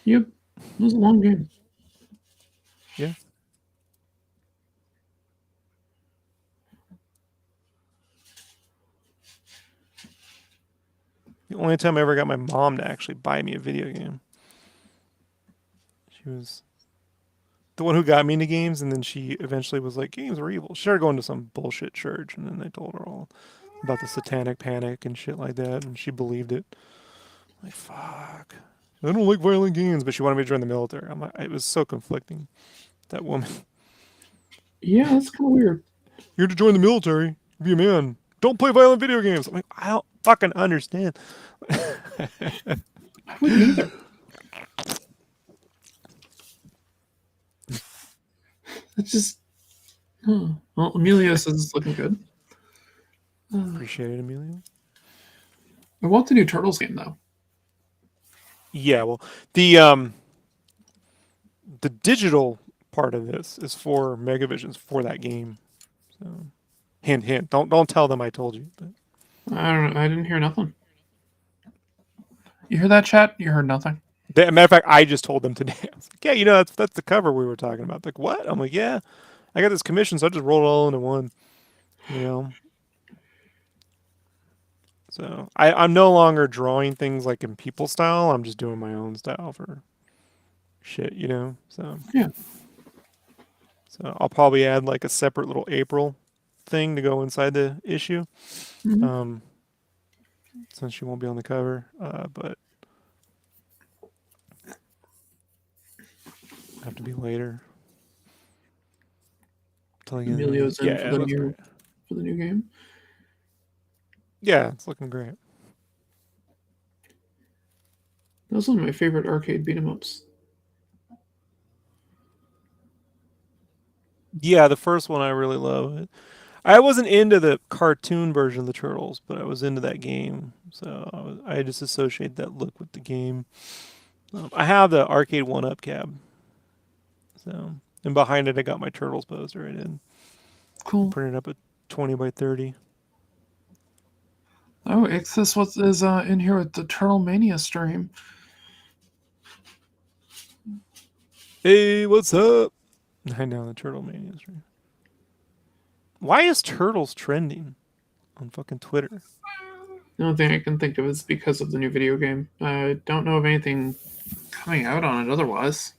Yep, it was a long game. Yeah. The only time I ever got my mom to actually buy me a video game. She was the one who got me into games, and then she eventually was like, games are evil. She started going to some bullshit church, and then they told her all about the satanic panic and shit like that, and she believed it. Like, fuck. I don't like violent games, but she wanted me to join the military. I'm like, it was so conflicting. That woman. Yeah, that's kind of weird. You're to join the military. Be a man. Don't play violent video games. I'm like, I don't fucking understand. I wouldn't either. It's just. Well, Emilio says it's looking good. Appreciate it, Amelia. I want the new Turtles game though. Yeah, well, the digital part of this is for Megavisions for that game. So, hint, hint. Don't tell them I told you. But I don't know. I didn't hear nothing. You hear that, chat? You heard nothing. matter of fact, I just told them today. I was like, yeah, that's the cover we were talking about. Like, what? I'm like, yeah, I got this commission, so I just rolled it all into one. You know. So I'm no longer drawing things like in people style. I'm just doing my own style for shit. So Yeah. so I'll probably add like a separate little April thing to go inside the issue. Mm-hmm. Since she won't be on the cover. But have to be later. Emilio's Yeah, in for it the looks new great. game. Yeah, it's looking great. That was one of my favorite arcade beat 'em ups. Yeah, the first one I really love. I wasn't into the cartoon version of the Turtles, but I was into that game, so I just associate that look with the game. I have the arcade one-up cab, so and behind it I got my Turtles poster. I did Cool. printed up at 20 by 30. Oh, Ixis what is in here with the Turtle Mania stream. Hey, what's up? I know the Turtle Mania stream. Why is Turtles trending on fucking Twitter? The only thing I can think of is because of the new video game. I don't know of anything coming out on it otherwise.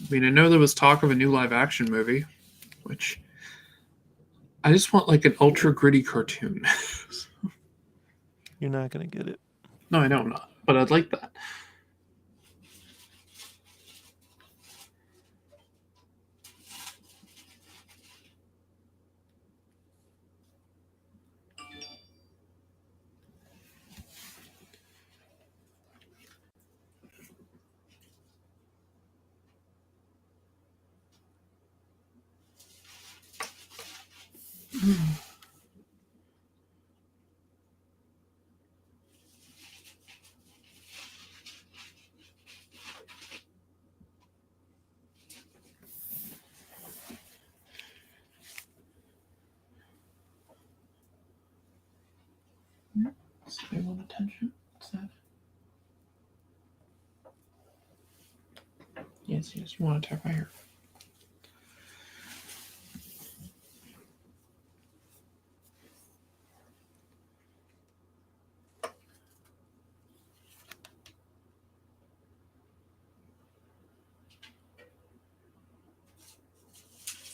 I mean, I know there was talk of a new live action movie, which I just want like an ultra gritty cartoon. You're not gonna get it. No, I know I'm not, but I'd like that. So they want attention. What's that? Yes, you want to tap my hair.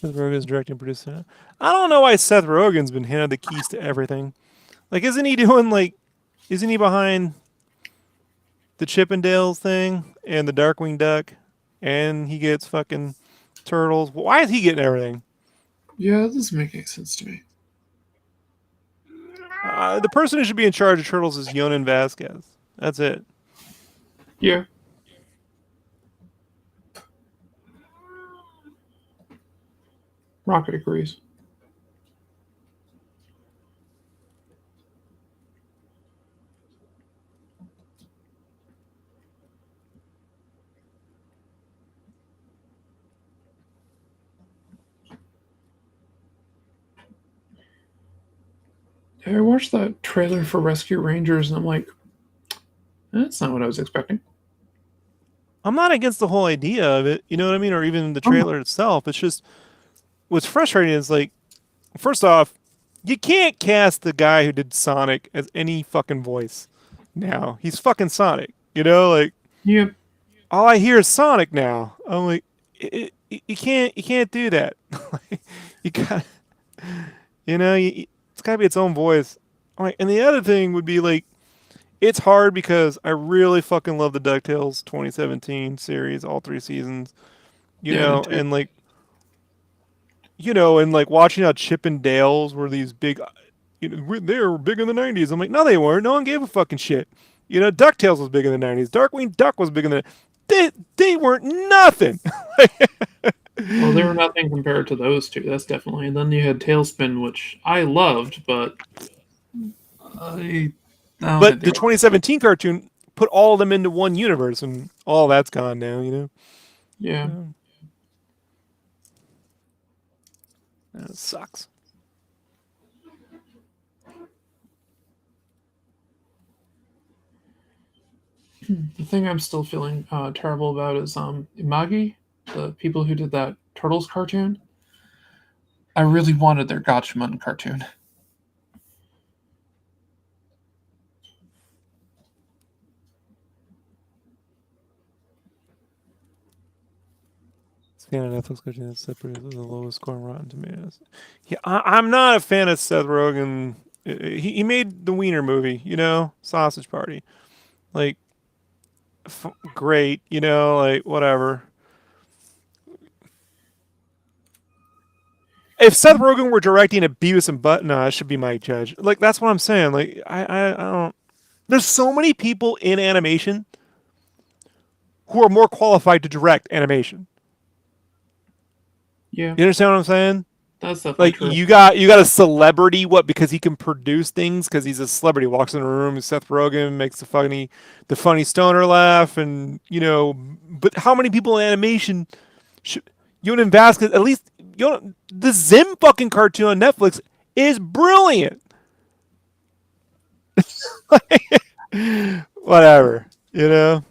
Seth Rogen's directing and producing it. I don't know why Seth Rogen's been handed the keys to everything. Like, isn't he behind the Chippendales thing and the Darkwing Duck, and he gets fucking Turtles? Why is he getting everything? Yeah, that doesn't make any sense to me. The person who should be in charge of Turtles is Yonan Vasquez. That's it. Yeah. Rocket agrees. Yeah, I watched that trailer for Rescue Rangers and I'm like, that's not what I was expecting. I'm not against the whole idea of it, you know what I mean, or even the I'm not. trailer itself. It's just what's frustrating is like, first off, you can't cast the guy who did Sonic as any fucking voice now. He's fucking Sonic, like Yep. all I hear is Sonic now. I'm like, you can't do that. You got, it's got to be its own voice. All right, and the other thing would be like, it's hard because I really fucking love the DuckTales 2017 series, all three seasons. You Yeah, I did know, too. and like and like watching how Chip and Dale's were these big, they were big in the '90s. I'm like, no, they weren't. No one gave a fucking shit. DuckTales was big in the '90s. Darkwing Duck was big in the. They weren't nothing. Well, they were nothing compared to those two. That's definitely. And then you had Tailspin, which I loved, but I don't But think they the were. 2017 cartoon put all of them into one universe, and all that's gone now. Yeah. So, it sucks. The thing I'm still feeling terrible about is Imagi, the people who did that Turtles cartoon. I really wanted their Gotchaman cartoon. Fan of Netflix cartoon that's separated with the lowest score on Rotten Tomatoes. Yeah, I'm not a fan of Seth Rogen. He made the Wiener movie, Sausage Party. Like, great, like whatever. If Seth Rogen were directing a Beavis and Butt, no, it should be Mike Judge. Like that's what I'm saying. Like I don't. There's so many people in animation who are more qualified to direct animation. Yeah, You understand what I'm saying? that's definitely Like true. you got a celebrity, what, because he can produce things because he's a celebrity. Walks in a room, Seth Rogen makes the funny stoner laugh, and But how many people in animation? Yonan Vasquez, at least the Zim fucking cartoon on Netflix is brilliant. Whatever, you know.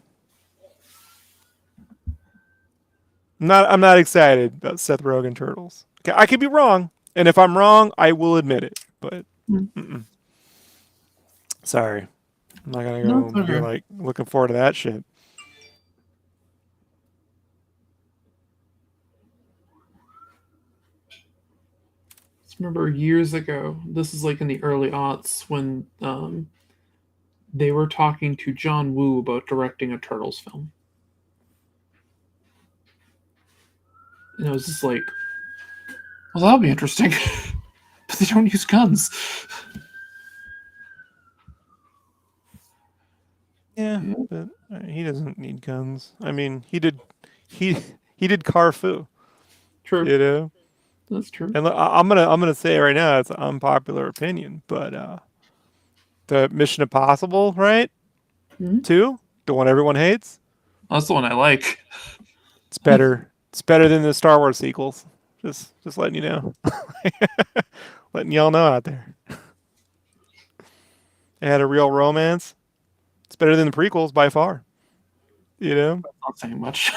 I'm not excited about Seth Rogen Turtles. Okay, I could be wrong, and if I'm wrong, I will admit it. But Mm. sorry, I'm not gonna No, go it's be okay. like looking forward to that shit. Just remember years ago. This is like in the early aughts when they were talking to John Woo about directing a Turtles film, and it was just like, well, that'll be interesting. But they don't use guns. Yeah, Yeah, but he doesn't need guns. I mean, he he did Carfu, true. you know. That's true. And look, I'm gonna say right now it's an unpopular opinion, but the Mission Impossible, right? Mhm. Two, the one everyone hates. That's the one I like. It's better. It's better than the Star Wars sequels. Just letting you know, letting y'all know out there. It had a real romance. It's better than the prequels by far. You know. Not saying much.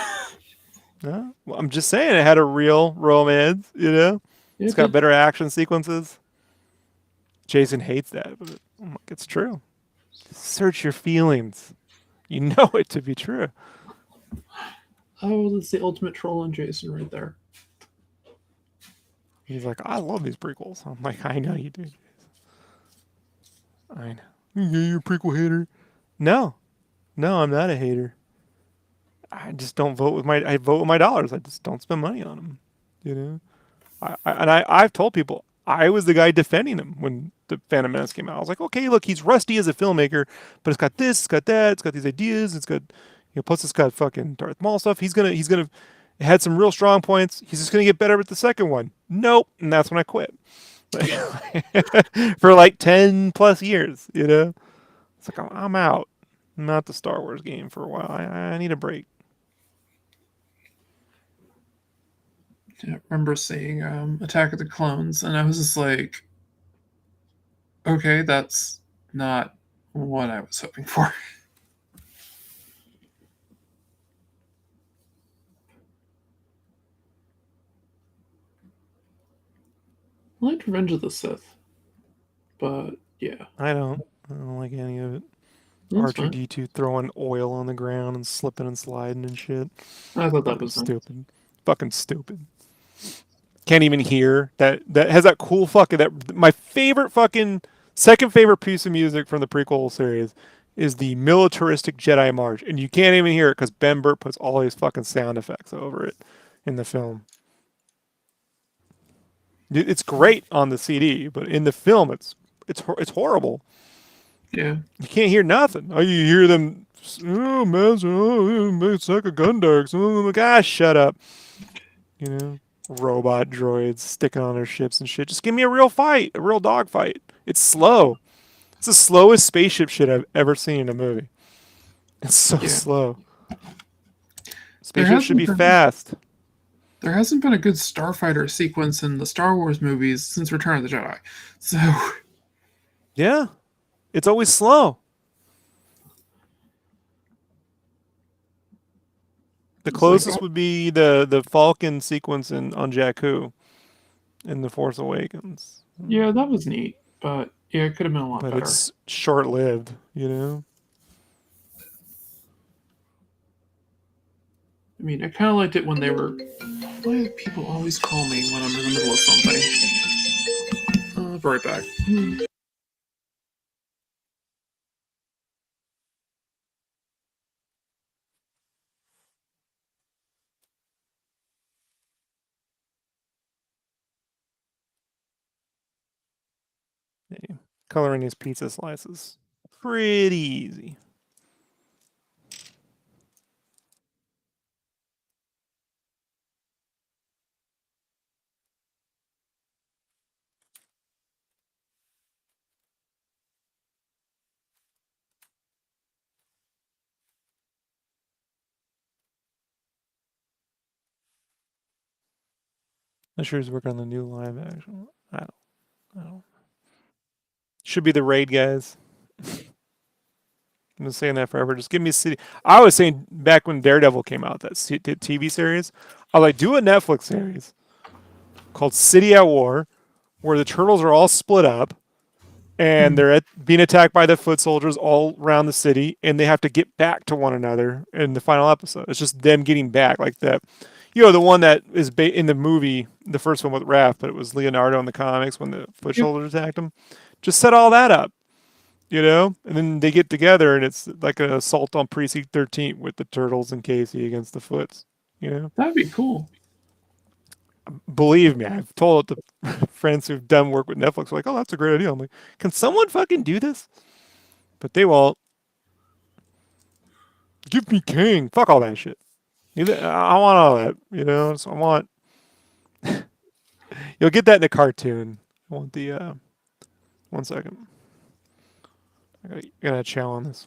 No, well, I'm just saying it had a real romance. Yeah, It's it got did. better action sequences. Jason hates that, but I'm like, it's true. Search your feelings. You know it to be true. Oh, that's the ultimate troll on Jason right there. He's like, I love these prequels. I'm like, I know you do. I know. Yeah, you're a prequel hater. No, no, I'm not a hater. I just don't vote with my. I vote with my dollars. I just don't spend money on them. You know. I've told people I was the guy defending him when the Phantom Menace came out. I was like, okay, look, he's rusty as a filmmaker, but it's got this, it's got that, it's got these ideas, it's got, plus it's got fucking Darth Maul stuff. He's gonna, it had some real strong points. He's just gonna get better with the second one. Nope, and that's when I quit. For like 10 plus years. It's like I'm out. I'm not the Star Wars game for a while. I need a break. Yeah, I remember seeing Attack of the Clones, and I was just like, okay, that's not what I was hoping for. I liked Revenge of the Sith, but yeah, I don't like any of it. that's fine. R2D2 throwing oil on the ground and slipping and sliding and shit. I thought that Fucking was nice. stupid. Fucking stupid. Can't even hear that. That has that cool fucking that. My favorite fucking second favorite piece of music from the prequel series is the militaristic Jedi March, and you can't even hear it because Ben Burt puts all these fucking sound effects over it in the film. It's great on the CD, but in the film, it's horrible. Yeah. You can't hear nothing. Oh, you hear them. Oh, man, it's like a Gundark. Oh, gosh, shut up. You know, robot droids sticking on their ships and shit. Just give me a real fight, a real dog fight. It's slow. It's the slowest spaceship shit I've ever seen in a movie. It's so Yeah. slow. There Spaceships should hasn't be been fast. there hasn't been a good starfighter sequence in the Star Wars movies since Return of the Jedi. So Yeah, it's always slow. The it's like, closest would be the Falcon sequence on Jakku in The Force Awakens. yeah, that was neat, but yeah, it could have been a lot But better. it's short lived, you know? I mean, I kind of liked it when they were. Why do people always call me when I'm in the middle of something? I'll be right back. Yeah. Coloring these pizza slices. Pretty easy. Not sure who's working on the new live action. I don't. Should be the raid guys. I've been saying that forever. Just give me a city. I was saying back when Daredevil came out, that TV series, I was like, do a Netflix series called City at War, where the turtles are all split up and Hmm. being attacked by the foot soldiers all around the city, and they have to get back to one another in the final episode. It's just them getting back, like that. You know, the one that is in the movie, the first one with Raph, but it was Leonardo in the comics when the foot Yep, soldiers attacked him. Just set all that up, you know, and then they get together, and it's like an assault on Precinct 13 with the turtles and Casey against the Foots. You know, that'd be cool. believe me, I've told it to friends who've done work with Netflix, like, oh, that's a great idea. I'm like, can someone fucking do this? But they won't. Give me King. Fuck all that shit. I want all that, you know. So I want. You'll get that in a cartoon. I want the. 1 second. I gotta chow on this.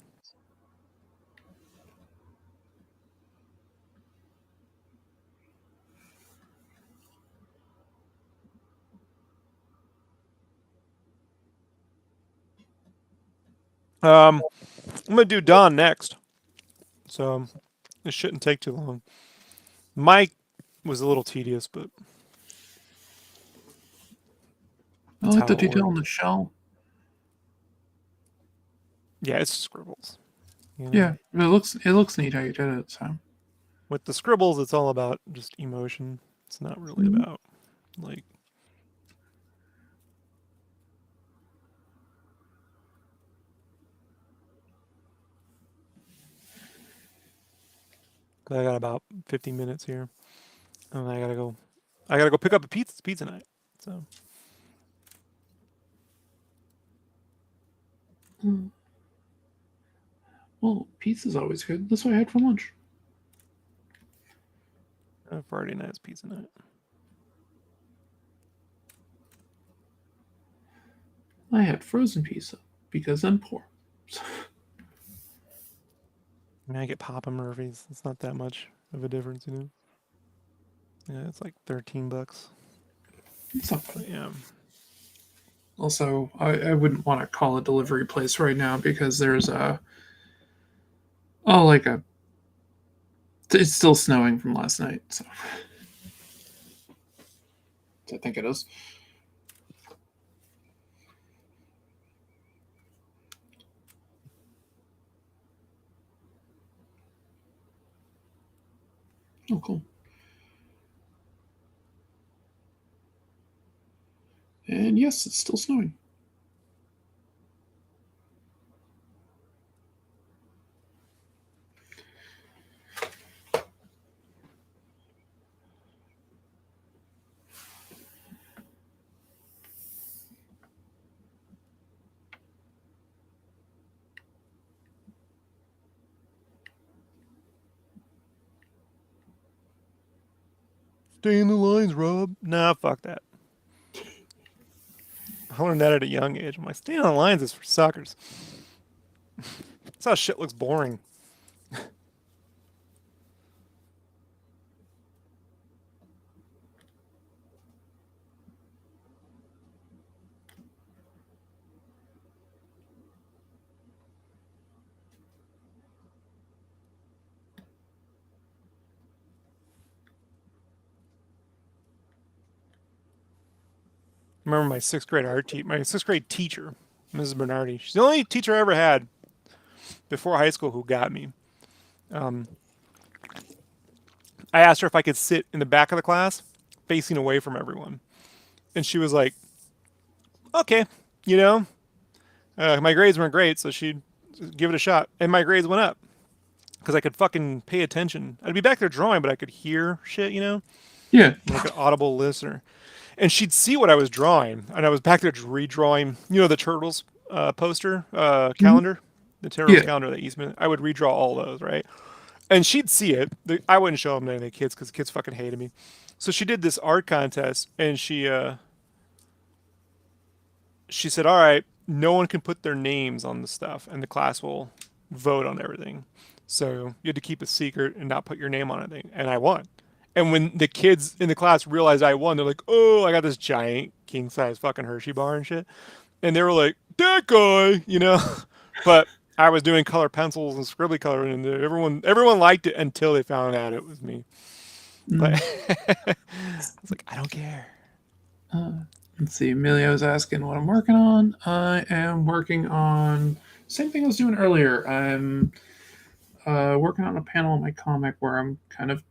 I'm gonna do Dawn next, so it shouldn't take too long. Mike was a little tedious, but I that's like how the it detail on worked. the shell. Yeah, it's scribbles. You know, Yeah, it looks neat how you did it. So with the scribbles, it's all about just emotion. It's not really Mhm. about like. 'Cause I got about 15 minutes here, and I gotta go. I gotta go pick up a pizza. It's pizza night. So Well, pizza's always good. That's what I had for lunch. Friday night's pizza night. I had frozen pizza because I'm poor. I mean, I get Papa Murphy's. It's not that much of a difference, you know. Yeah, it's like $13. It's not bad. But yeah, Also, I wouldn't want to call a delivery place right now because there's a oh like a it's still snowing from last night. So I think it is. Oh, cool. And yes, it's still snowing. Stay in the lines, Rob. Nah, fuck that. I learned that at a young age. I'm like, staying on the lines is for suckers. That's how shit looks boring. I remember my sixth grade teacher, Mrs. Bernardi. She's the only teacher I ever had before high school who got me. Um, I asked her if I could sit in the back of the class, facing away from everyone, and she was like, "Okay, you know." My grades weren't great, so she'd give it a shot, and my grades went up because I could fucking pay attention. I'd be back there drawing, but I could hear shit, Yeah. I'm like an audible listener. And she'd see what I was drawing, and I was back there just redrawing, the Turtles poster Mhm. calendar, the Turtles Yeah. calendar that Eastman. I would redraw all those, right? And she'd see it. I wouldn't show them to any of the kids because the kids fucking hated me. So she did this art contest, and she said, "All right, no one can put their names on the stuff, and the class will vote on everything. So you had to keep a secret and not put your name on anything." And I won. And when the kids in the class realized I won, they're like, "Oh, I got this giant king size fucking Hershey bar and shit." And they were like, "That guy." But I was doing color pencils and scribbly coloring, and everyone liked it until they found out it was me. But Mm. it's like, I don't care. Uh, let's see. Amelia was asking what I'm working on. I am working on same thing I was doing earlier. I'm working on a panel in my comic where I'm kind of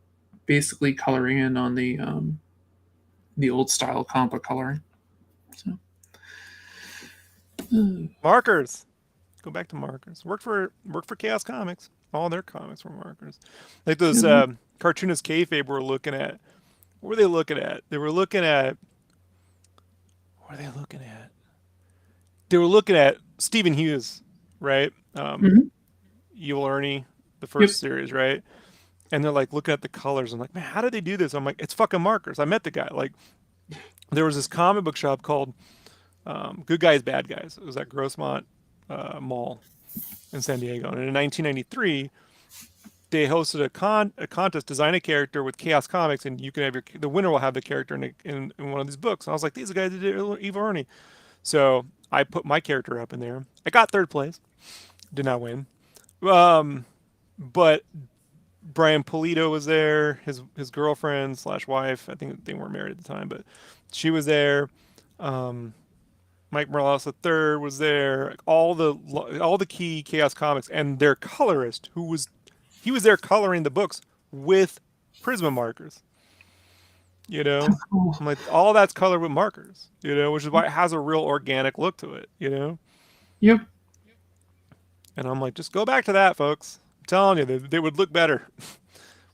basically coloring in on the old style comic book coloring. So, Markers. Go back to markers. Work for Chaos Comics. All their comics were markers. Like those yeah, cartoonist kayfabe were looking at. What were they looking at? They were looking at. What were they looking at? They were looking at Stephen Hughes, right? mhm. Evil Ernie, the Yep. first series, right? And they're like looking at the colors. I'm like, man, how did they do this? I'm like, it's fucking markers. I met the guy. Like, there was this comic book shop called Good Guys, Bad Guys. It was at Grossmont Mall in San Diego. And in 1993, they hosted a contest, design a character with Chaos Comics, and you can have the winner will have the character in one of these books. And I was like, these are the guys that did Evil Ernie. So I put my character up in there. I got third place. Did not win. Um, but Brian Polito was there. His girlfriend slash wife. I think they weren't married at the time, but she was there. Um, Mike Morales III was there. All the key Chaos Comics and their colorist, he was there coloring the books with Prisma markers. You know, Cool. I'm like, all that's colored with markers. Which is why it has a real organic look to it. Yep. And I'm like, just go back to that, folks. I'm telling you, they would look better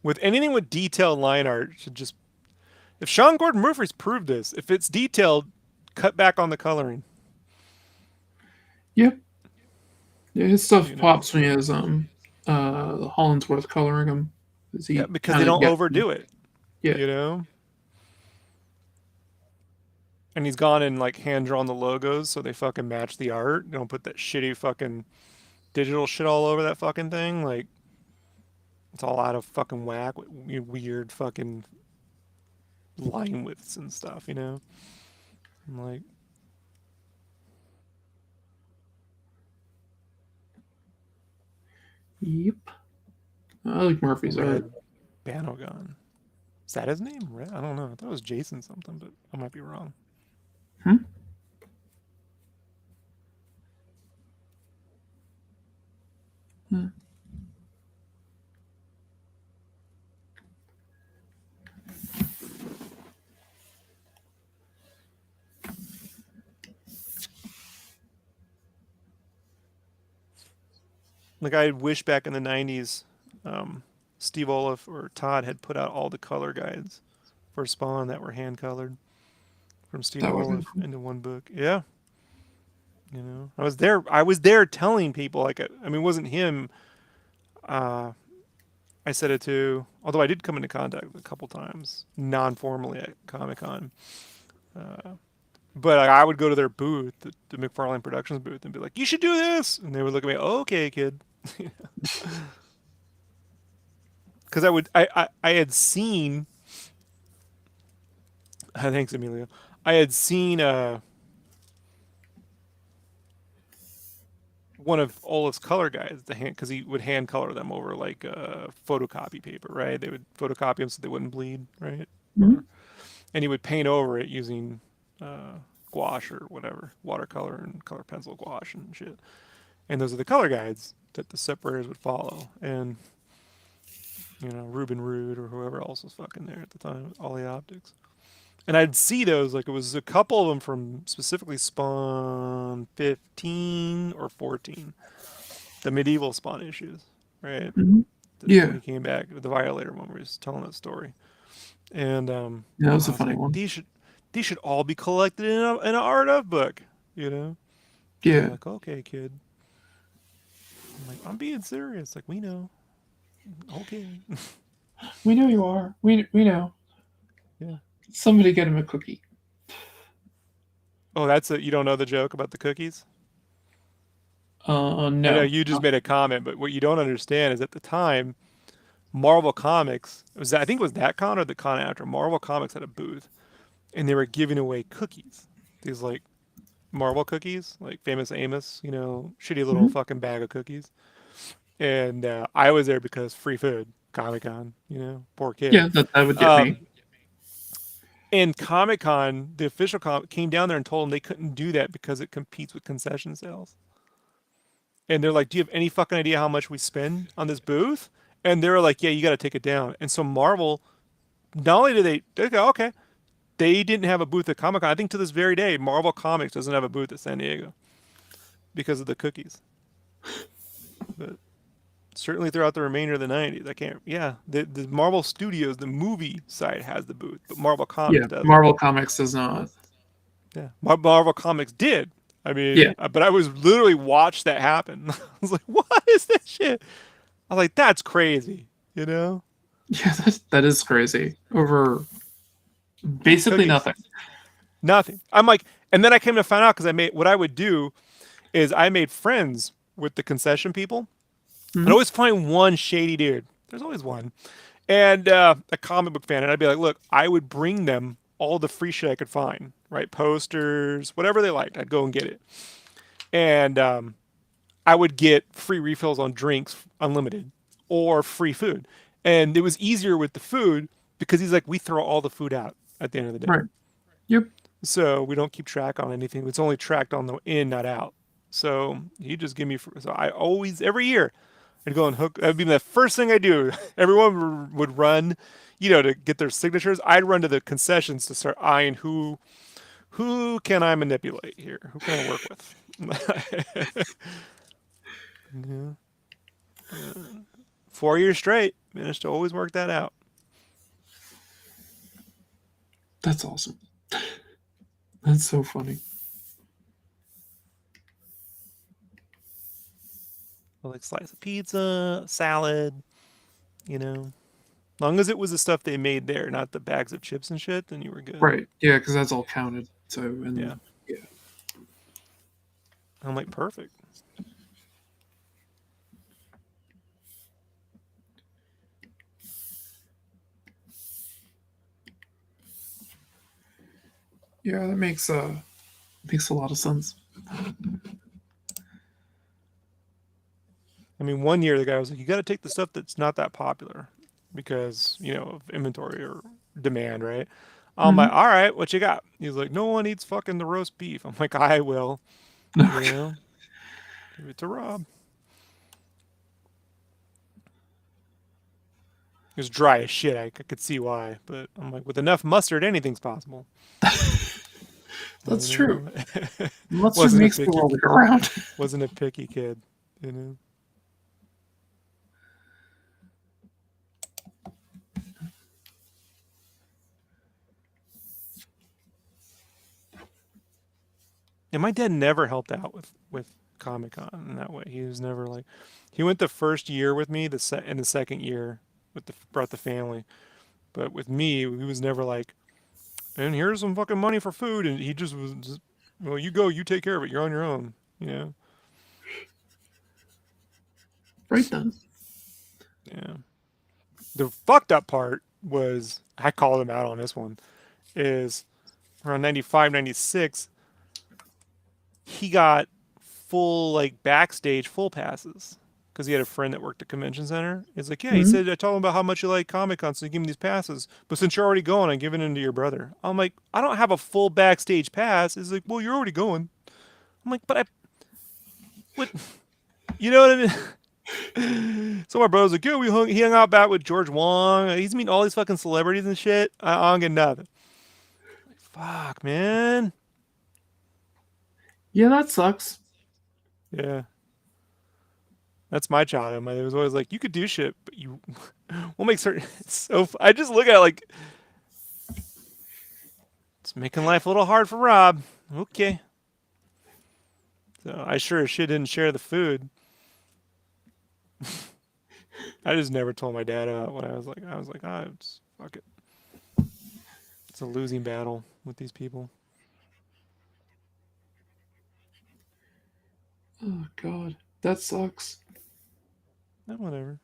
with anything with detailed line art. Should just if Sean Gordon Murphy's proved this, if it's detailed, cut back on the coloring. Yep. Yeah, his stuff You know, pops me as Hollinsworth coloring him. Is yeah, he because they kind of don't yeah overdo it. yeah You know, and he's gone and like hand drawn the logos so they fucking match the art. They don't put that shitty fucking digital shit all over that fucking thing. Like it's all out of fucking whack with weird fucking line widths and stuff. I'm like, yep. I like Murphy's art. Red Banogon. Is that his name? Red? I don't know. I thought it was Jason something, but I might be wrong. Hmm? Hmm. Like I wish back in the '90s, um, Steve Olaf or Todd had put out all the color guides for Spawn that were hand colored from Steve That would have been Olaf cool. into one book. Yeah, I was there. I was there telling people like, I mean, it wasn't him. Uh, I said it too. Although I did come into contact with it a couple times, non-formally at Comic Con. Uh, but like, I would go to their booth, the McFarlane Productions booth, and be like, "You should do this," and they would look at me, "Okay, kid," because I had seen. Thanks, Emilio. I had seen one of Olaf's color guides, the hand, because he would hand color them over like photocopy paper, right? They would photocopy them so they wouldn't bleed, right? Mhm. Or and he would paint over it using gouache or whatever, watercolor and color pencil gouache and shit. And those are the color guides that the separators would follow. And Ruben Rude or whoever else was fucking there at the time, all the optics. And I'd see those, like it was a couple of them from specifically Spawn 15 or 14, the medieval Spawn issues, right? Mhm. When Yeah, he came back, the Violator one where he was telling that story. And yeah, that was I a was funny like, one. these should all be collected in an art of book, you know? And they're Yeah, like, okay, kid. I'm like, I'm being serious. Like, we know. Okay. we know you are. We know. Yeah. Somebody get him a cookie. Oh, that's it. You don't know the joke about the cookies? I know No. you just made a comment, but what you don't understand is at the time, Marvel Comics I think it was that con or the con after Marvel Comics had a booth, and they were giving away cookies. These like Marvel cookies, like Famous Amos, shitty little Mhm. fucking bag of cookies. And I was there because free food, Comic Con, poor kid. Yeah, that would get me. Um, and Comic Con, the official came down there and told them they couldn't do that because it competes with concession sales. And they're like, "Do you have any fucking idea how much we spend on this booth?" And they were like, "Yeah, you got to take it down." And so Marvel, not only did they go, okay, they didn't have a booth at Comic Con. I think to this very day, Marvel Comics doesn't have a booth at San Diego because of the cookies. But certainly throughout the remainder of the 90s, I can't. Yeah, the Marvel Studios, the movie side has the booth, but Marvel Comics Yeah, doesn't. Marvel Comics does not. Yeah, Marvel Comics did. I Yeah, mean, but I was literally watched that happen. I was like, "What is this shit?" I was like, "That's crazy," you know? yeah, that is crazy. Over basically Cookies, nothing. nothing. I'm like, and then I came to find out because I made what I would do is I made friends with the concession people. I'd Mhm. always find one shady dude. There's always one, and a comic book fan, and I'd be like, "Look, I would bring them all the free shit I could find, right? Posters, whatever they liked. I'd go and get it, and I would get free refills on drinks, unlimited, or free food. And it was easier with the food because he's like, we throw all the food out at the end of the day. Right. Yep. So we don't keep track on anything. It's only tracked on the in, not out. So he just give me, so I always, every year, I'd go and hook, that'd be the first thing I do. Everyone would run, to get their signatures. I'd run to the concessions to start eyeing who can I manipulate here? Who can I work with? Yeah. 4 years straight, managed to always work that out. That's awesome. That's so funny. Like slice of pizza, salad, Long as it was the stuff they made there, not the bags of chips and shit, then you were good. Right. Yeah, because that's all counted. So Yeah. and yeah, I'm like, perfect. yeah, that makes a lot of sense. I mean, one year the guy was like, you got to take the stuff that's not that popular because, of inventory or demand, right? I'm Hmm. like, all right, what you got? He's like, no one eats fucking the roast beef. I'm like, I will, you know, give it to Rob. It was dry as shit. I could see why, but I'm like, with enough mustard, anything's possible. You That's true. know, Mustard wasn't a makes the picky, world go round. wasn't a picky kid. You know. And my dad never helped out with Comic Con in that way. He was never like, he went the first year with me, and the second year brought the family. But with me, he was never like, and here's some fucking money for food, and he just was, just, well, you go, you take care of it, you're on your own, you know. Right then. Yeah. The fucked up part was I called him out on this one. Is around 95, 96, he got full like backstage full passes because he had a friend that worked at convention center. He's like, yeah, he Hmm. said I told him about how much you like Comic Con, so he gave me these passes. But since you're already going, I'm giving them to your brother. I'm like, I don't have a full backstage pass. He's like, well, you're already going. I'm like, but I what? You know what I mean? So my brother's like, yeah, he hung out back with George Wong. He's meeting all these fucking celebrities and shit. I don't get nothing. Like, fuck, man. Yeah, that sucks. Yeah. That's my childhood. It was always like, you could do shit, but we'll make certain. I just look at it like it's making life a little hard for Rob. Okay. So I sure as shit didn't share the food. I just never told my dad about what I was like, ah, it's, fuck it. It's a losing battle with these people. Oh god, that sucks. No, whatever.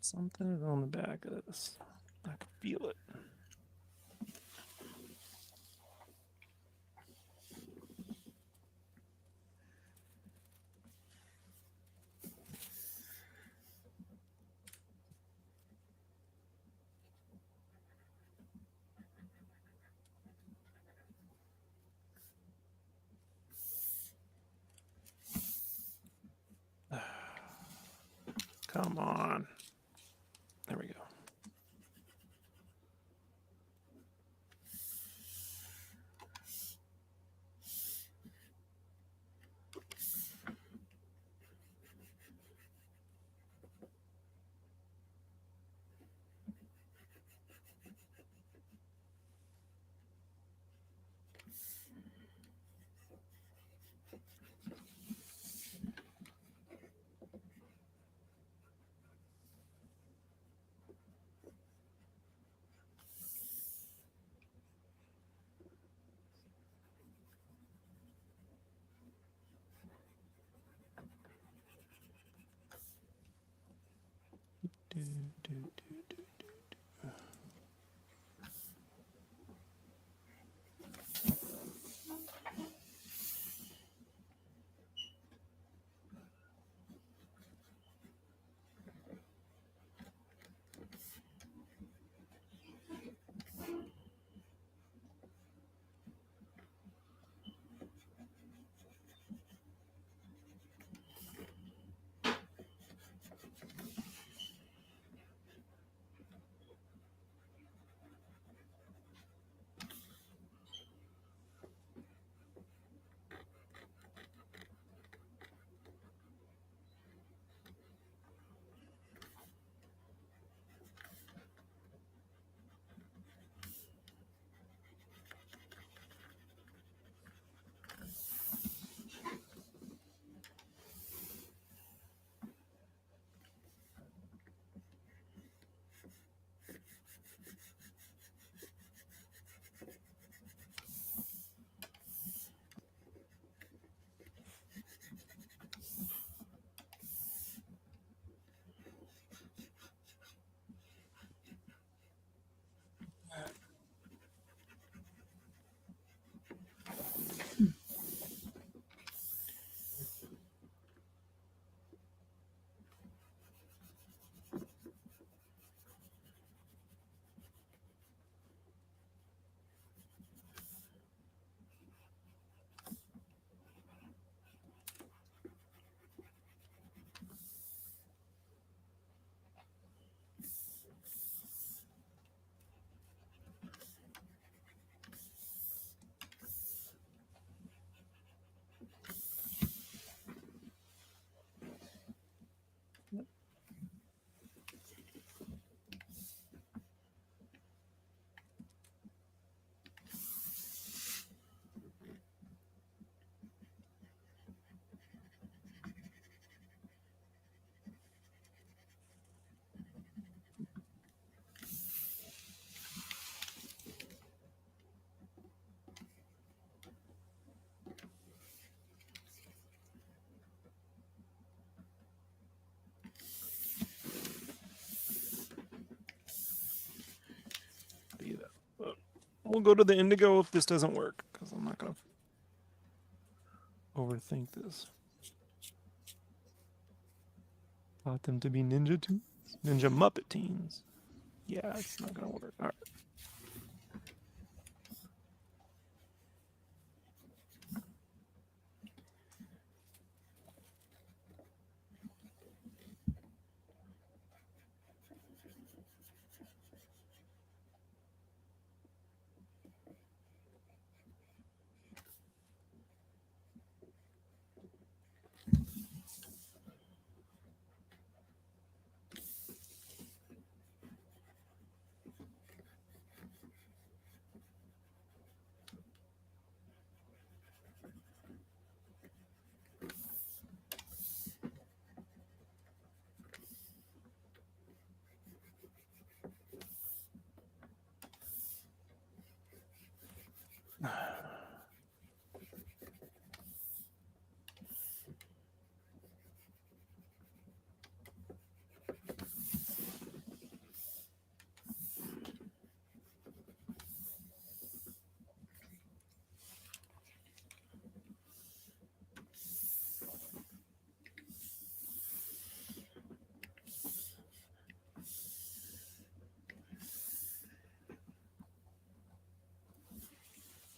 Something is on the back of this. I can feel it. Come on. There we go. Do, do, do. we'll go to the indigo if this doesn't work, because I'm not going to overthink this. Taught them to be ninja teens? Ninja Muppet teens. Yeah, it's not going to work. All right.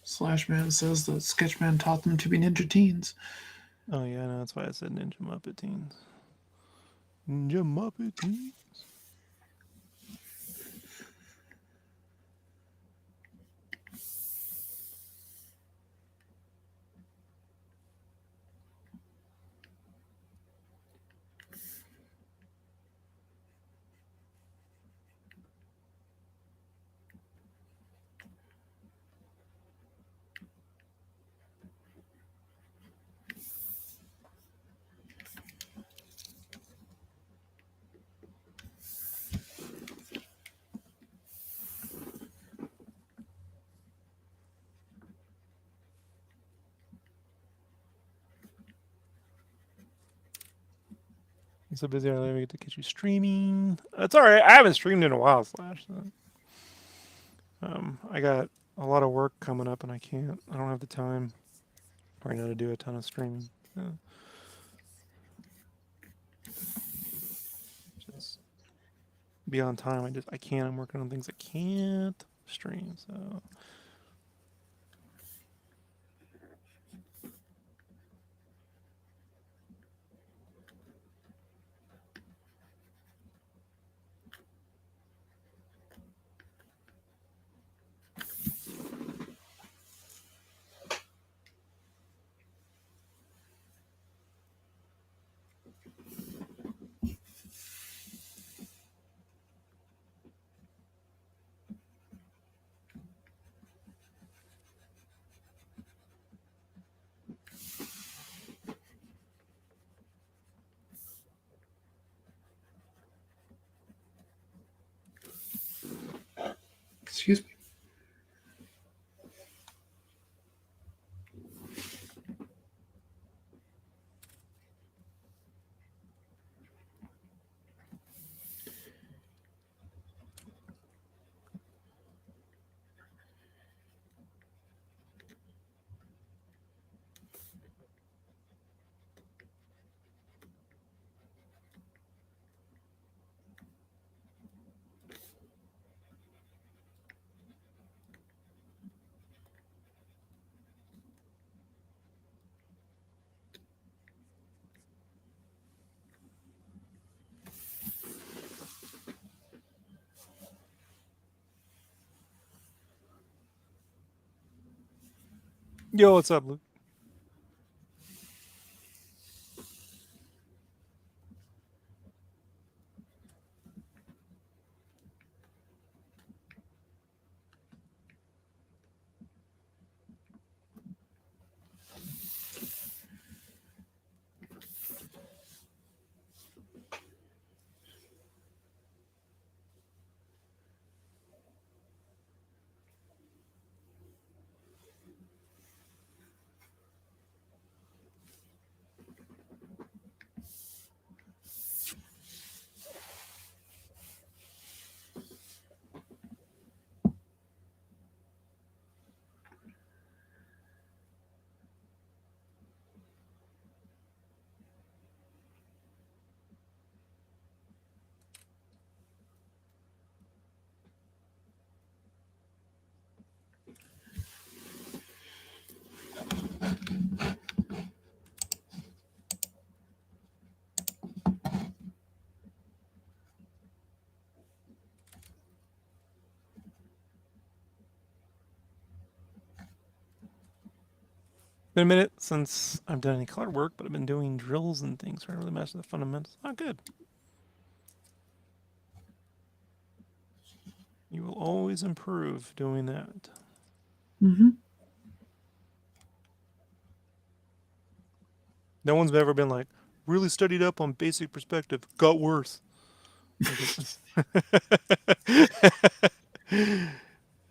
Slashman says that Sketchman taught them to be ninja teens. Oh, yeah, no, that's why I said Ninja Muppet teens. Ninja Muppet teens. I'm so busy, I don't even get to catch you streaming. That's all right. I haven't streamed in a while, Slash. So. I got a lot of work coming up, and I don't have the time right now to do a ton of streaming. So. Just be on time. I can't. I'm working on things I can't stream. So. Excuse me. Yo, what's up, Luke? Been a minute since I've done any color work, but I've been doing drills and things trying to really master the fundamentals. Oh, good. You will always improve doing that. Mm-hmm. No one's ever been like, really studied up on basic perspective, got worse.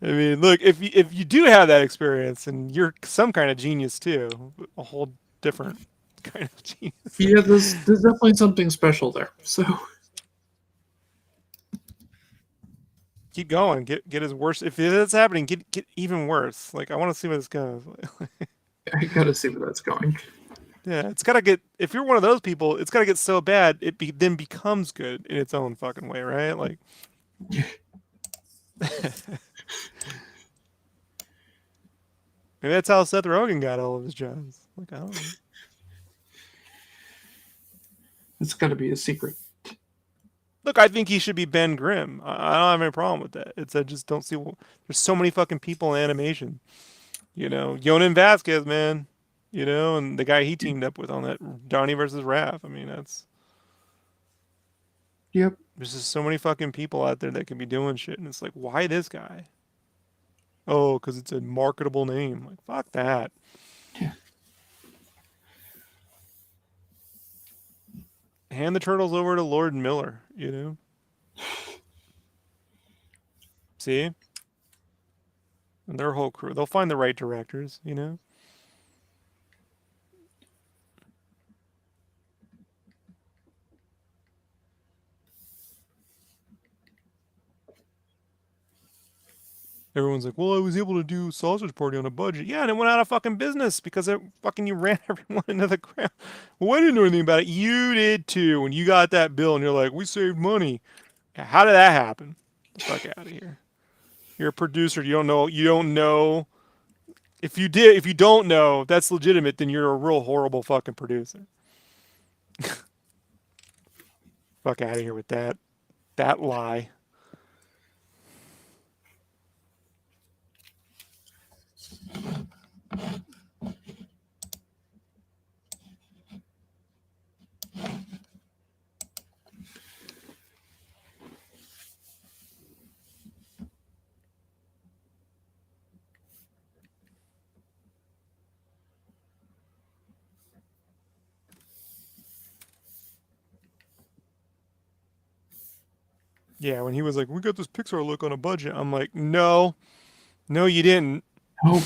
I mean, look, if you do have that experience and you're some kind of genius too, a whole different kind of genius. Yeah, there's definitely something special there. So Keep going. Get as worse. If it's happening, get even worse. Like I want to see where this goes. I gotta see where that's going. Yeah, it's gotta get. If you're one of those people, it's gotta get so bad then becomes good in its own fucking way, right? Like, maybe that's how Seth Rogen got all of his jobs. Like I don't know. It's gotta be a secret. Look, I think he should be Ben Grimm. I don't have any problem with that. It's I just don't see. There's so many fucking people in animation. Yonan Vasquez, man. And the guy he teamed up with on that Donnie versus Raph. I mean, Yep. there's just so many fucking people out there that can be doing shit, and it's like, why this guy? Oh, because it's a marketable name. Like, fuck that. Yeah. Hand the turtles over to Lord Miller. See? And their whole crew. They'll find the right directors. Everyone's like, well, I was able to do Sausage Party on a budget. Yeah, and it went out of fucking business because you ran everyone into the ground. Well, I didn't know anything about it. You did too. When you got that bill and you're like, we saved money. Yeah, how did that happen? Get the fuck out of here. You're a producer. You don't know. You don't know. If you don't know, if that's legitimate, then you're a real horrible fucking producer. Fuck out of here with that. That lie. Yeah, when he was like, we got this Pixar look on a budget. I'm like, no, you didn't. Nope.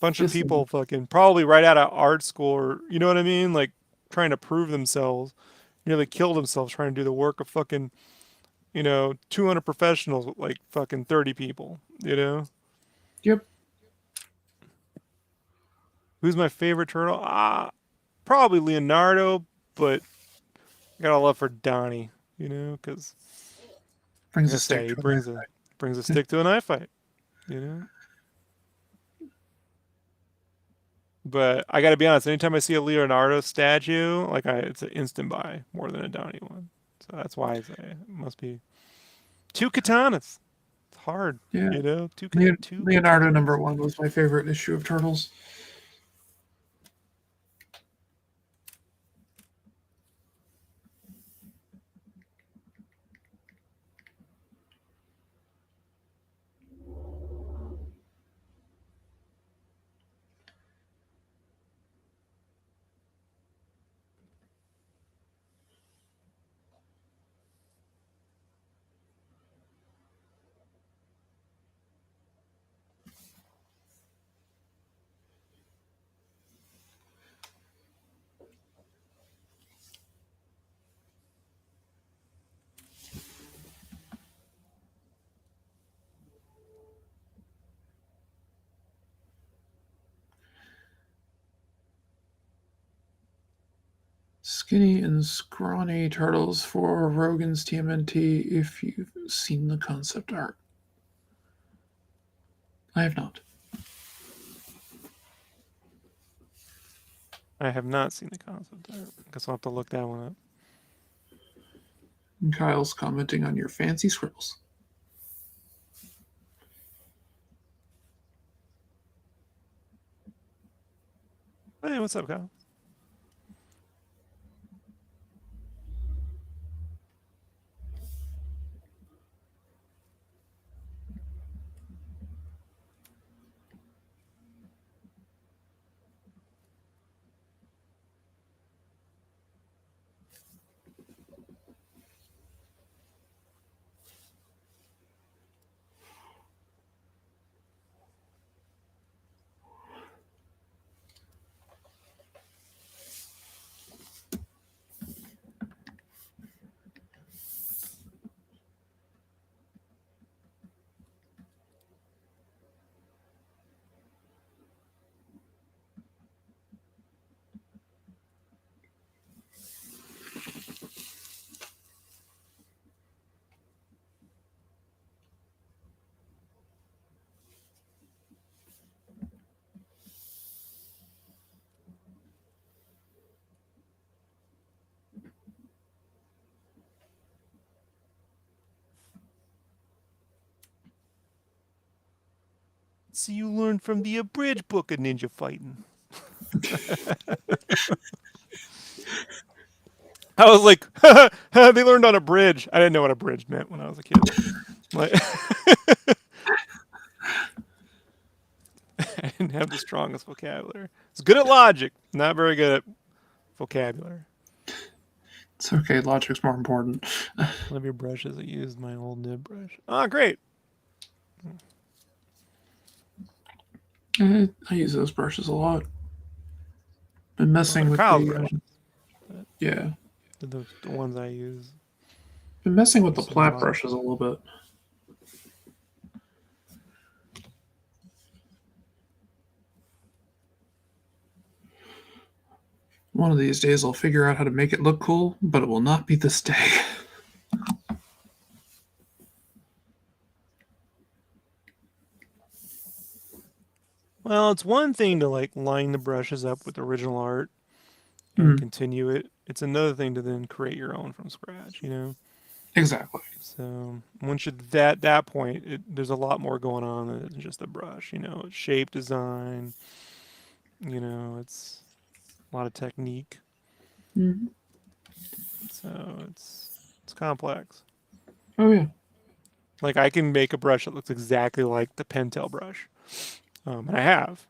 Bunch of This people fucking probably right out of art school or you know what I mean? Like trying to prove themselves, nearly kill themselves trying to do the work of fucking, 200 professionals with like fucking 30 people. Yep. Who's my favorite turtle? Probably Leonardo, but I got a love for Donnie, because Brings like I a said, stick he to brings a stick to a knife fight. But I got to be honest, anytime I see a Leonardo statue, like it's an instant buy more than a Donnie one. So that's why I say it must be two katanas. It's hard, Yeah. two Leonardo katanas. #1 was my favorite issue of Turtles. Skinny and scrawny turtles for Rogan's TMNT if you've seen the concept art. I have not. I have not seen the concept art. I guess I'll have to look that one up. And Kyle's commenting on your fancy scribbles. Hey, what's up, Kyle? So you learned from the abridged book of ninja fighting. I was like, they learned on a bridge. I didn't know what a bridge meant when I was a kid. Like, I didn't have the strongest vocabulary. It's good at logic, not very good at vocabulary. It's okay. Logic's more important. One of your brushes, I used my old nib brush. Oh, great. I use those brushes a lot. Been Well, they're messing with Kyle's the brushes. But yeah. the ones I use. Been messing with the Use some plat mod. brushes a little bit. One of these days I'll figure out how to make it look cool, but it will not be this day. Well, it's one thing to like line the brushes up with original art and Mm, continue it. It's another thing to then create your own from scratch, you know? exactly. So once you're at that point, there's a lot more going on than just the brush. You know, it's shape design. You know, it's a lot of technique. Mm. So it's complex. Oh yeah. Like I can make a brush that looks exactly like the Pentel brush, and I have.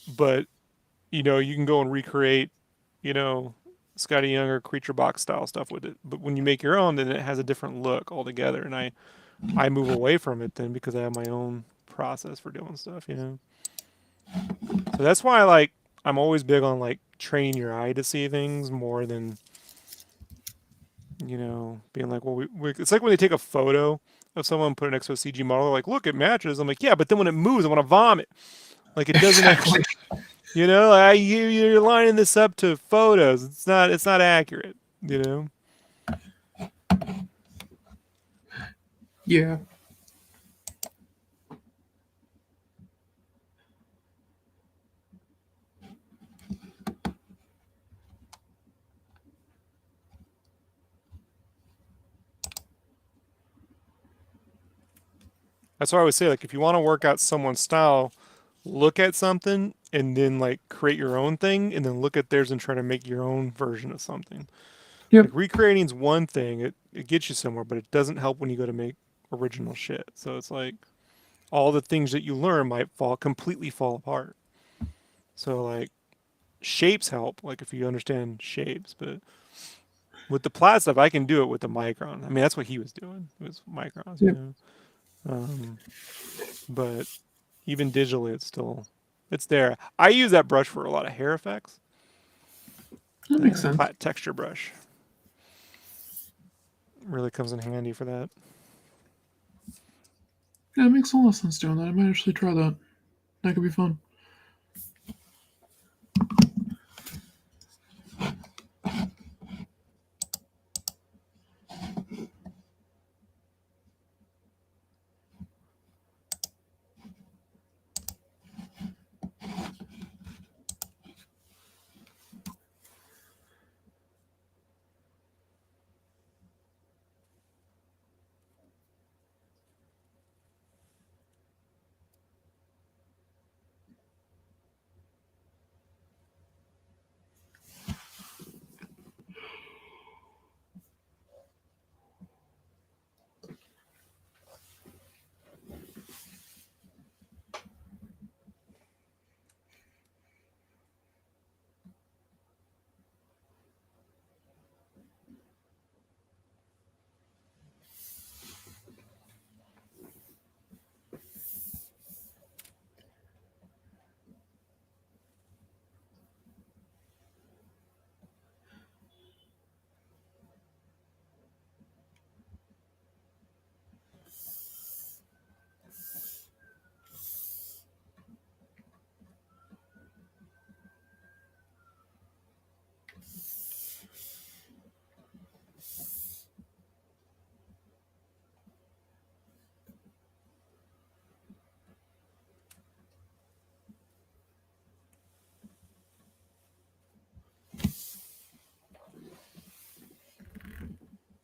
But you know, you can go and recreate, you know, Scotty Younger creature box style stuff with it. But when you make your own, then it has a different look altogether. And I move away from it then because I have my own process for doing stuff. You know. So that's why like I'm always big on like training your eye to see things more than being like, well, it's like when they take a photo of someone put it next to a CG model, they're like, look, it matches. I'm like, yeah, but then when it moves, I want to vomit. Like it doesn't Exactly. actually, you're lining this up to photos. It's not accurate. You know. Yeah. That's why I always say like if you want to work out someone's style, look at something and then like create your own thing, and then look at theirs and try to make your own version of something. Yep. Like recreating is one thing; it gets you somewhere, but it doesn't help when you go to make original shit. So it's like all the things that you learn might completely fall apart. So like shapes help, like if you understand shapes, but with the plat stuff, I can do it with the micron. I mean, that's what he was doing. It was microns, you Yep. know. Um, but even digitally, it's there. I use that brush for a lot of hair effects. That makes The sense. plat texture brush really comes in handy for that. Yeah, it makes a lot of sense doing that. I might actually try that. That could be fun.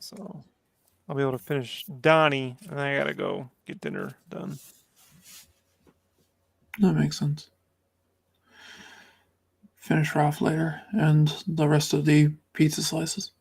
So I'll be able to finish Donnie, and I gotta go get dinner done. That makes sense. Finish Ralph later and the rest of the pizza slices.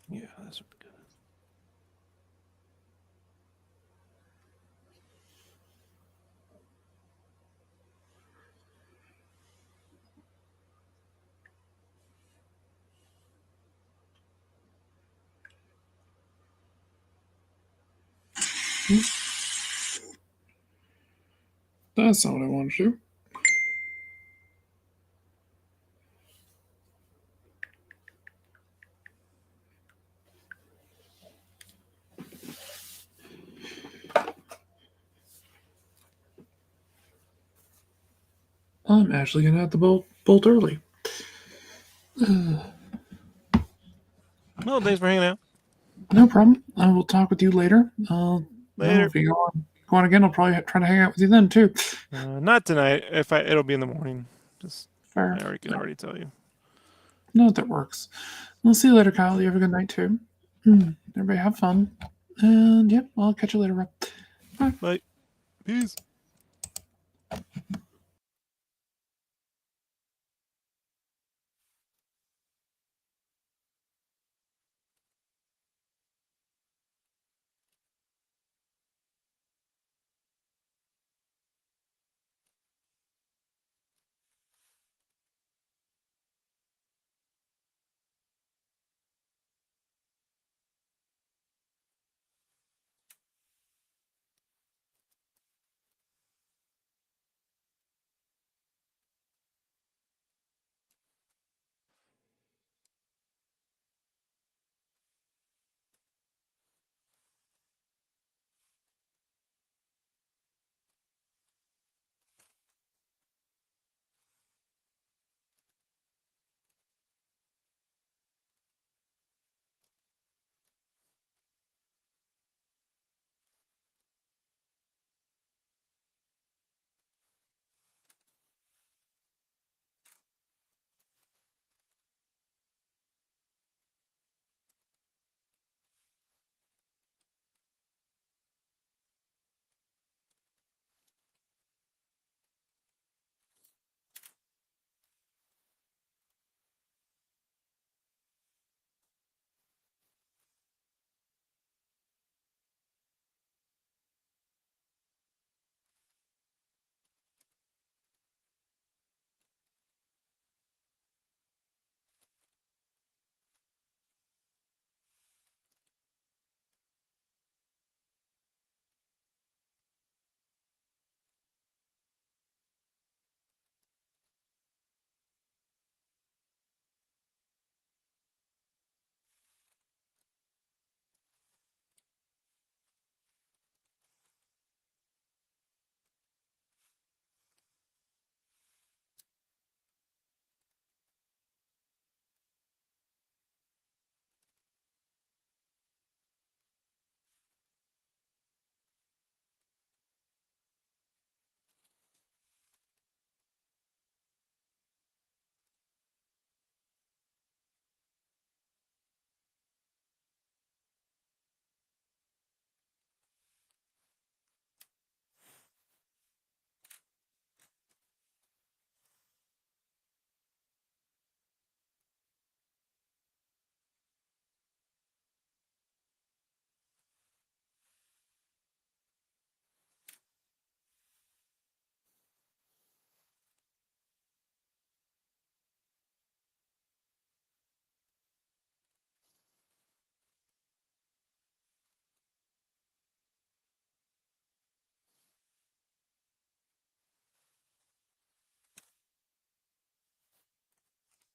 Yeah, that's good. That's not what I want to do. I'm actually going to have to bolt early. Well, thanks for hanging out. No problem. I will talk with you later. No, Later. if you go on again, I'll probably try to hang out with you then too. Not tonight. It'll be in the morning. Just Fair. I already can No, already tell you. no, that works. We'll see you later, Kyle. You have a good night too. Everybody have fun. And yep, I'll catch you later, Rob. Bye. Bye. Peace.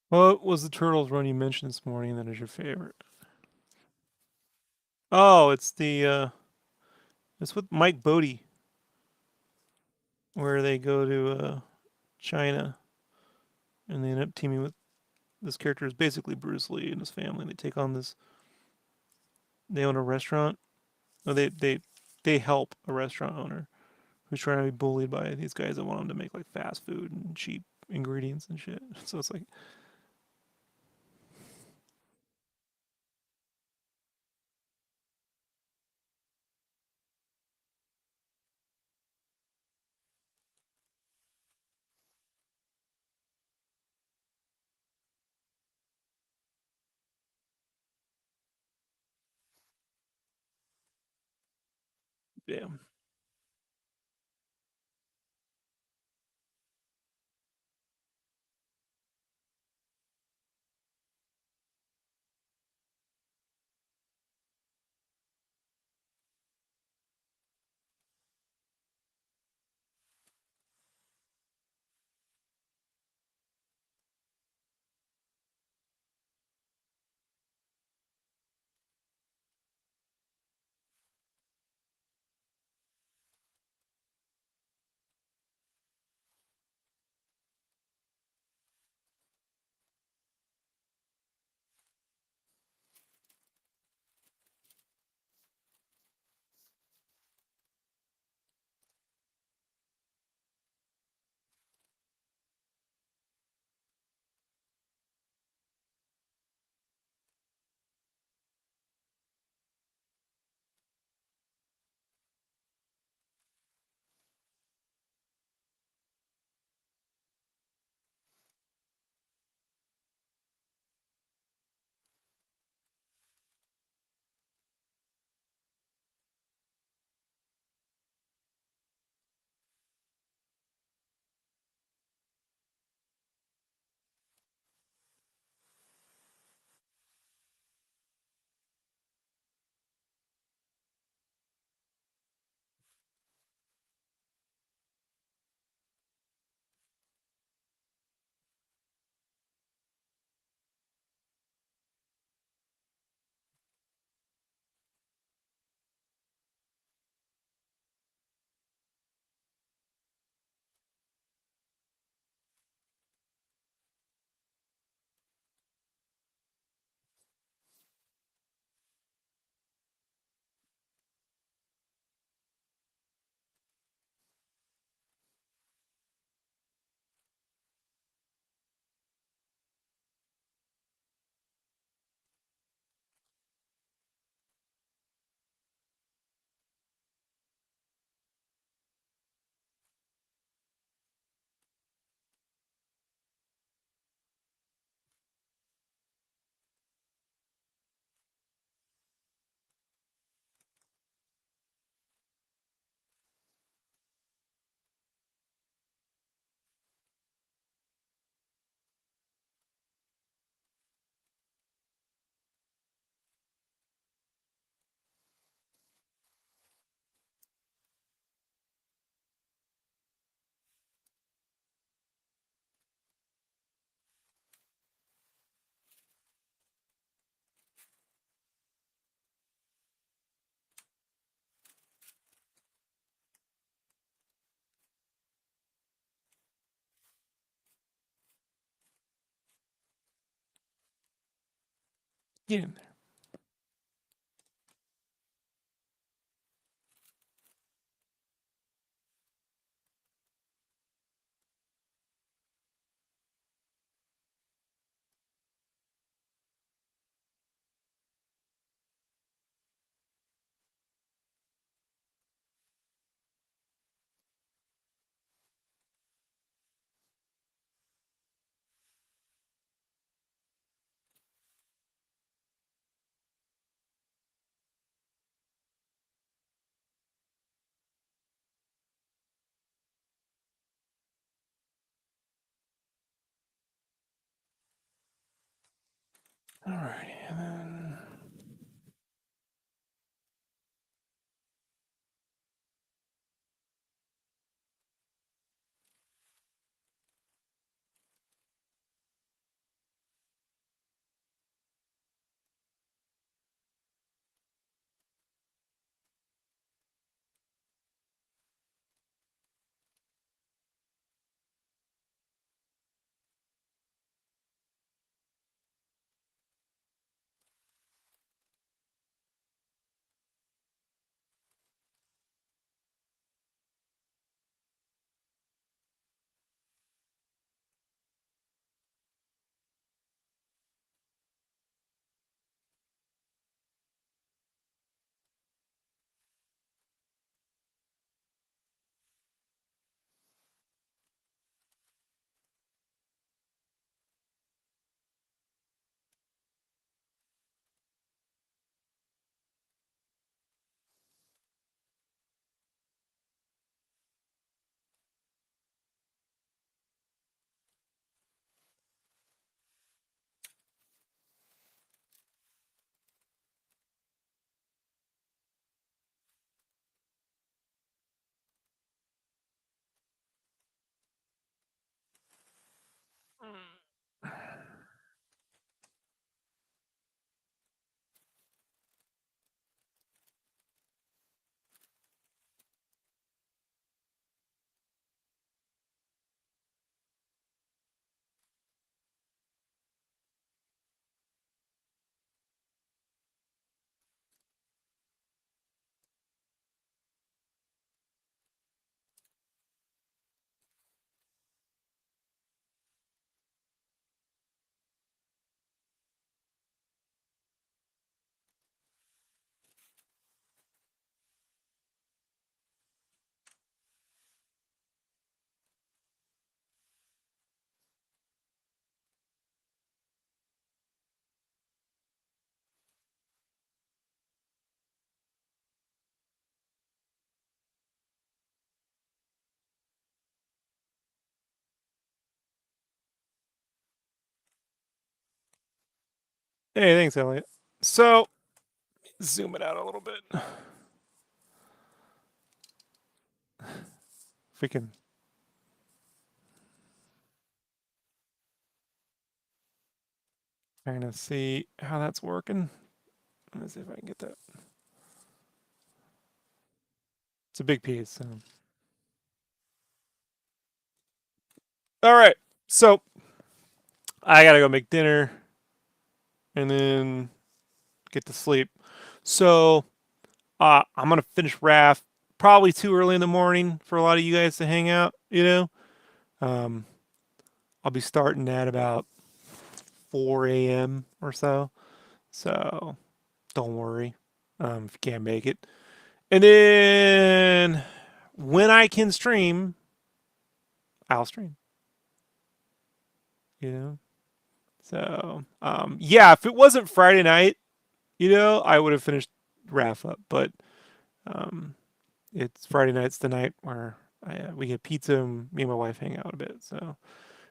What was the Turtles run you mentioned this morning that is your favorite? Oh, it's with Mike Bodie, where they go to China and they end up teaming with this character is basically Bruce Lee and his family. They take on this. They own a restaurant. No, they help a restaurant owner who's trying to be bullied by these guys that want him to make like fast food and cheap ingredients and shit. So it's like Yeah. Get in there. Alrighty, and then Hey, thanks, Elliot. So, zoom it out a little bit. If we can kind of see how that's working. Let me see if I can get that. It's a big piece. So. All right. So, I got to go make dinner and then get to sleep. So, I'm going to finish RAF probably too early in the morning for a lot of you guys to hang out, you know? Um, I'll be starting at about 4 a.m. or so. So don't worry if you can't make it. And then when I can stream, I'll stream, you know? So, yeah, if it wasn't Friday night, I would have finished RAF up. But um, it's Friday night's the night where we get pizza and me and my wife hang out a bit. So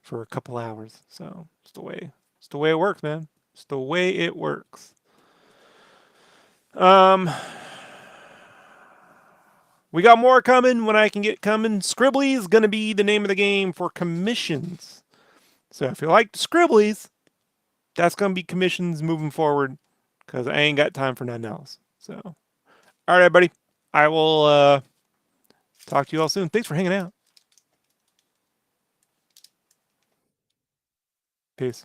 for a couple hours. So it's the way it works, man. It's the way it works. Um, we got more coming when I can get coming. Scribbly is gonna be the name of the game for commissions. So if you like Scribblies, that's gonna be commissions moving forward because I ain't got time for nothing else. So, all right, everybody, I will talk to you all soon. Thanks for hanging out. Peace.